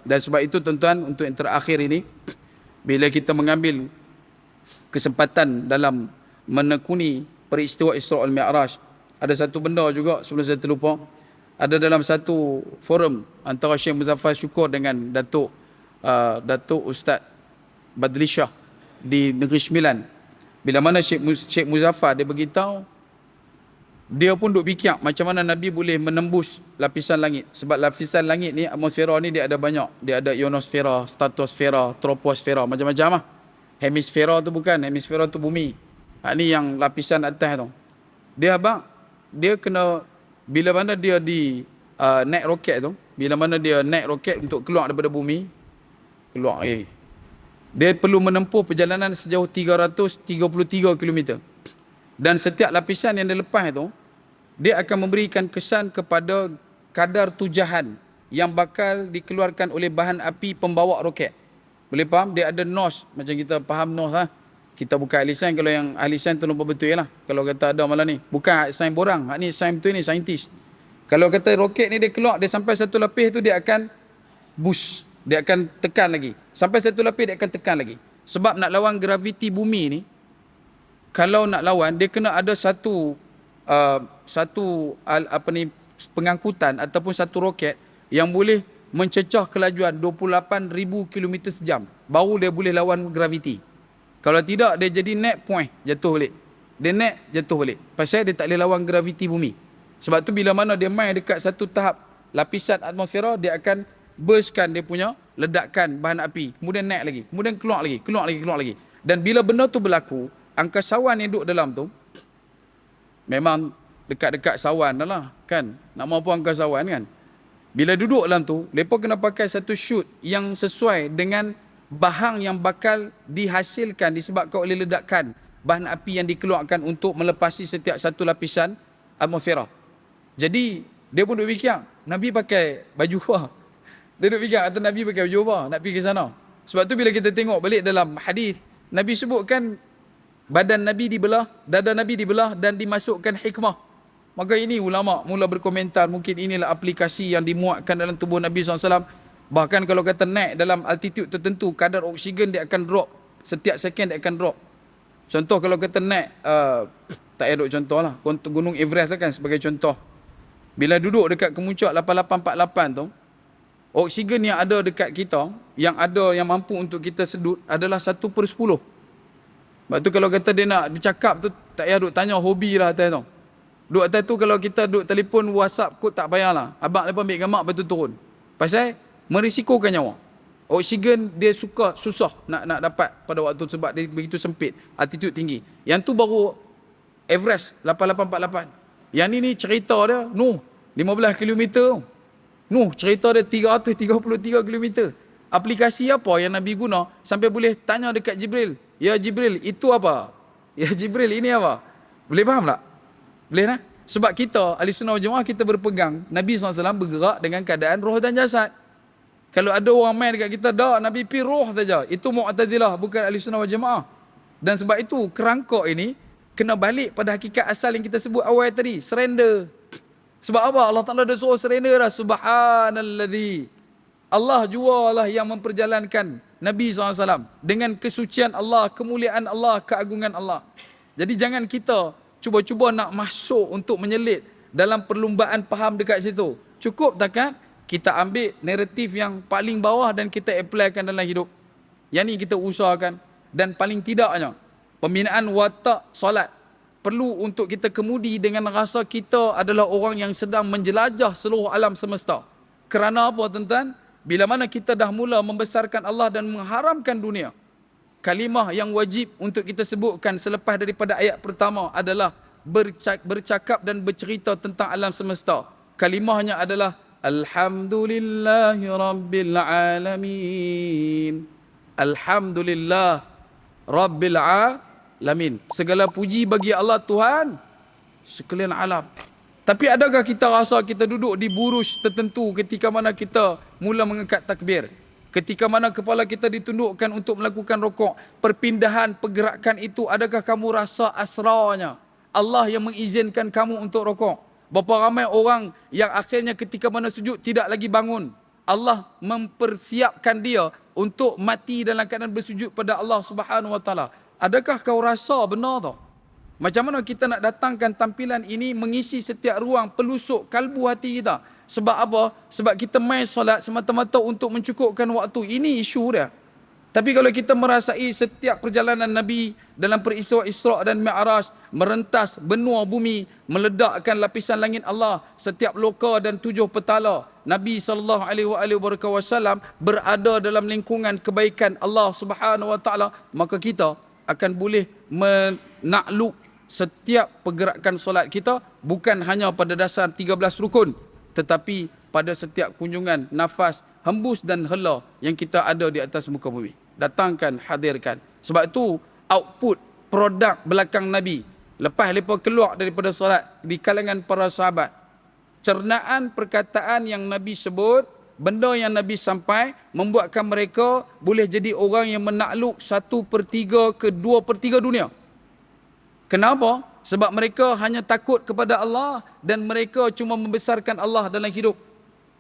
Dan sebab itu tuan-tuan, untuk yang terakhir ini, bila kita mengambil kesempatan dalam menekuni peristiwa Isra wal Mi'raj, ada satu benda juga sebelum saya terlupa. Ada dalam satu forum antara Syekh Muzaffar Syukur dengan Datuk Ustaz Badli Shah di Negeri Sembilan. Bila mana Syekh Muzaffar dia beritahu, dia pun duk fikir macam mana Nabi boleh menembus lapisan langit. Sebab lapisan langit ni, atmosfera ni dia ada banyak. Dia ada ionosfera, stratosfera, troposfera, macam-macam lah. Hemisfera tu bukan, hemisfera tu bumi. Ni yang lapisan atas tu. Dia kena, bila mana dia naik roket tu, bila mana dia naik roket untuk keluar daripada bumi, dia perlu menempuh perjalanan sejauh 333 km. Dan setiap lapisan yang dia lepas tu, dia akan memberikan kesan kepada kadar tujahan yang bakal dikeluarkan oleh bahan api pembawa roket. Boleh faham? Dia ada NOS, macam kita faham NOS lah. Kita bukan ahli sains, kalau yang ahli sains tu lupa betul lah. Kalau kata ada malah ni, bukan sains borang, ni sains betul ni, saintis. Kalau kata roket ni dia keluar, dia sampai satu lapis tu dia akan boost, dia akan tekan lagi. Sampai satu lapis dia akan tekan lagi. Sebab nak lawan graviti bumi ni, kalau nak lawan, dia kena ada satu pengangkutan ataupun satu roket yang boleh mencecah kelajuan 28,000 km sejam. Baru dia boleh lawan graviti. Kalau tidak, dia jadi net point, jatuh balik. Dia net, jatuh balik. Pasal dia tak boleh lawan graviti bumi. Sebab tu bila mana dia main dekat satu tahap lapisan atmosfera, dia akan burstkan dia punya ledakan bahan api. Kemudian naik lagi. Kemudian keluar lagi. Dan bila benda tu berlaku, angkasawan yang duduk dalam tu, memang dekat-dekat sawan dah lah, kan? Nak mampu angkasawan kan? Bila duduk dalam tu, mereka kena pakai satu chute yang sesuai dengan bahang yang bakal dihasilkan disebabkan oleh ledakan bahan api yang dikeluarkan untuk melepasi setiap satu lapisan atmosfera. Jadi, dia pun duk fikir, Nabi pakai baju apa? Dia duk fikir, atau Nabi pakai baju apa nak pergi ke sana? Sebab tu bila kita tengok balik dalam hadis, Nabi sebutkan badan Nabi dibelah, dada Nabi dibelah dan dimasukkan hikmah. Maka ini ulama mula berkomentar, mungkin inilah aplikasi yang dimuatkan dalam tubuh Nabi SAW. Bahkan kalau kata naik dalam altitude tertentu, kadar oksigen dia akan drop. Setiap second dia akan drop. Contoh kalau kata naik, tak payah duk contoh lah, Gunung Everest kan sebagai contoh. Bila duduk dekat kemuncak 8848 tu, oksigen yang ada dekat kita, yang mampu untuk kita sedut adalah 1/10. Sebab tu kalau kata dia nak bercakap tu, tak payah duk tanya hobi lah atas tu. Duk atas tu kalau kita duk telefon WhatsApp kot tak payahlah. Abang lepas ambil gambar lepas tu turun. Pasal merisikokan nyawa. Oksigen dia susah nak dapat pada waktu sebab dia begitu sempit, altitude tinggi. Yang tu baru Everest 8848. Yang ni cerita dia Nuh 15 km. Nuh cerita dia 333 km. Aplikasi apa yang Nabi guna sampai boleh tanya dekat Jibril, ya Jibril, itu apa? Ya Jibril, ini apa? Boleh faham tak? Boleh tak? Sebab kita ahli sunnah wal jamaah, kita berpegang Nabi SAW bergerak dengan keadaan roh dan jasad. Kalau ada orang main dekat kita, dah Nabi pi roh saja, itu Mu'tazilah, bukan ahli sunnah wal jamaah. Dan sebab itu kerangkak ini kena balik pada hakikat asal yang kita sebut awal tadi, surrender. Sebab apa? Allah Ta'ala dah suruh surrender dah. Subhanalladzi, Allah jualah yang memperjalankan Nabi SAW dengan kesucian Allah, kemuliaan Allah, keagungan Allah. Jadi jangan kita cuba-cuba nak masuk untuk menyelit dalam perlumbaan faham dekat situ. Cukup takkan kita ambil naratif yang paling bawah dan kita applykan dalam hidup. Yang ni kita usahakan. Dan paling tidaknya, pembinaan watak solat perlu untuk kita kemudi dengan rasa kita adalah orang yang sedang menjelajah seluruh alam semesta. Kerana apa tuan-tuan? Bila mana kita dah mula membesarkan Allah dan mengharamkan dunia, kalimah yang wajib untuk kita sebutkan selepas daripada ayat pertama adalah bercakap dan bercerita tentang alam semesta. Kalimahnya adalah Alhamdulillahi Rabbil Alamin. Alhamdulillah Rabbil Alamin. Segala puji bagi Allah Tuhan sekalian alam. Tapi adakah kita rasa kita duduk di burus tertentu ketika mana kita mula mengangkat takbir? Ketika mana kepala kita ditundukkan untuk melakukan rokok, perpindahan pergerakan itu, adakah kamu rasa asrarnya Allah yang mengizinkan kamu untuk rokok? Berapa ramai orang yang akhirnya ketika mana sujud tidak lagi bangun. Allah mempersiapkan dia untuk mati dalam keadaan bersujud pada Allah Subhanahu Wa Taala. Adakah kau rasa benar tu? Macam mana kita nak datangkan tampilan ini mengisi setiap ruang pelusuk kalbu hati kita? Sebab apa? Sebab kita main solat semata-mata untuk mencukupkan waktu. Ini isu dia. Tapi kalau kita merasai setiap perjalanan Nabi dalam peristiwa Isra' dan Mi'raj, merentas benua bumi, meledakkan lapisan langit Allah, setiap loka dan 7 petala, Nabi SAW berada dalam lingkungan kebaikan Allah Subhanahu Wa Taala, maka kita akan boleh menakluk setiap pergerakan solat kita, bukan hanya pada dasar 13 rukun, tetapi pada setiap kunjungan nafas, hembus dan hela yang kita ada di atas muka bumi. Datangkan, hadirkan. Sebab itu output produk belakang Nabi lepas mereka keluar daripada solat di kalangan para sahabat, cernaan perkataan yang Nabi sebut, benda yang Nabi sampai, membuatkan mereka boleh jadi orang yang menakluk 1/3 ke 2/3 dunia. Kenapa? Sebab mereka hanya takut kepada Allah dan mereka cuma membesarkan Allah dalam hidup.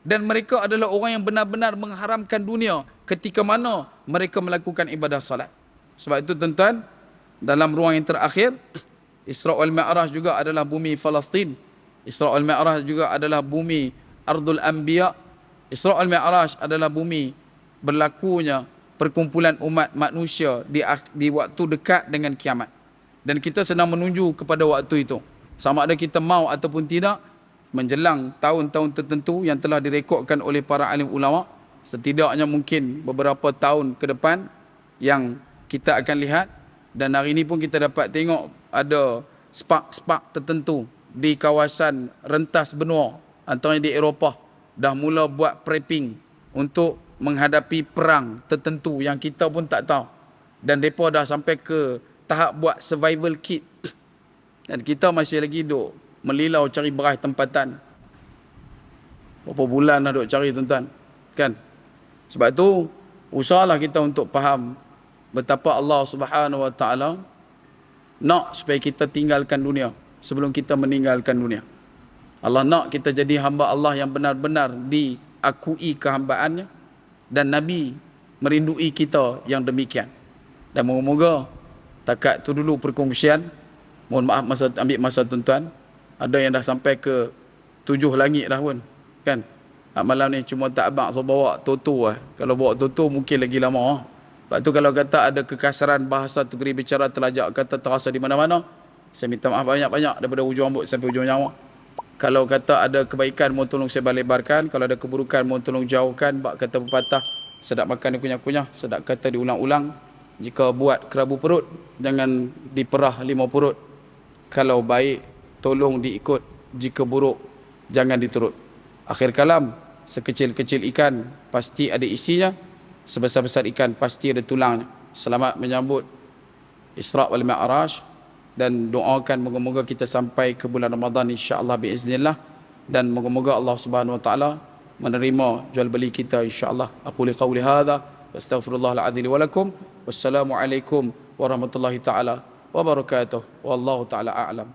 Dan mereka adalah orang yang benar-benar mengharamkan dunia ketika mana mereka melakukan ibadah salat. Sebab itu tuan-tuan, dalam ruang yang terakhir, Isra' wal Mi'raj juga adalah bumi Palestin. Isra' wal Mi'raj juga adalah bumi Ardul Anbiya. Isra' wal Mi'raj adalah bumi berlakunya perkumpulan umat manusia di waktu dekat dengan kiamat. Dan kita sedang menuju kepada waktu itu. Sama ada kita mau ataupun tidak, menjelang tahun-tahun tertentu yang telah direkodkan oleh para alim ulama, setidaknya mungkin beberapa tahun ke depan yang kita akan lihat. Dan hari ini pun kita dapat tengok ada spark-spark tertentu di kawasan rentas benua, antaranya di Eropah, dah mula buat prepping untuk menghadapi perang tertentu yang kita pun tak tahu. Dan mereka dah sampai ke tahap buat survival kit. Dan kita masih lagi duk melilau cari beras tempatan. Berapa bulan dah duk cari tuan-tuan. Kan? Sebab tu usahalah kita untuk faham betapa Allah Subhanahu Wa Taala nak supaya kita tinggalkan dunia sebelum kita meninggalkan dunia. Allah nak kita jadi hamba Allah yang benar-benar diakui kehambaannya, dan Nabi merindui kita yang demikian. Dan moga-moga takat tu dulu perkongsian. Mohon maaf ambil masa tuan-tuan. Ada yang dah sampai ke 7 langit dah pun. Kan? Malam ni cuma tak abang so bawa toto lah. Kalau bawa toto mungkin lagi lama. Sebab tu kalau kata ada kekasaran bahasa tegeri bicara telajak kata terasa di mana-mana, saya minta maaf banyak-banyak daripada hujung rambut sampai hujung nyawa. Kalau kata ada kebaikan, mohon tolong saya lebarkan. Kalau ada keburukan, mohon tolong jauhkan. Bak kata pepatah, sedap makan dikunyah-kunyah, sedap kata diulang-ulang. Jika buat kerabu perut, jangan diperah 5 perut. Kalau baik, tolong diikut. Jika buruk, jangan diturut. Akhir kalam, sekecil-kecil ikan pasti ada isinya, sebesar-besar ikan pasti ada tulangnya. Selamat menyambut Isra' wal Mi'raj, dan doakan moga-moga kita sampai ke bulan Ramadan insya-Allah biiznillah, dan moga-moga Allah Subhanahu wa taala menerima jual beli kita insya-Allah. Aku qauli hadza wastaghfirullahal adzim wa lakum. Wassalamualaikum warahmatullahi taala wabarakatuh. Wallahu taala a'lam.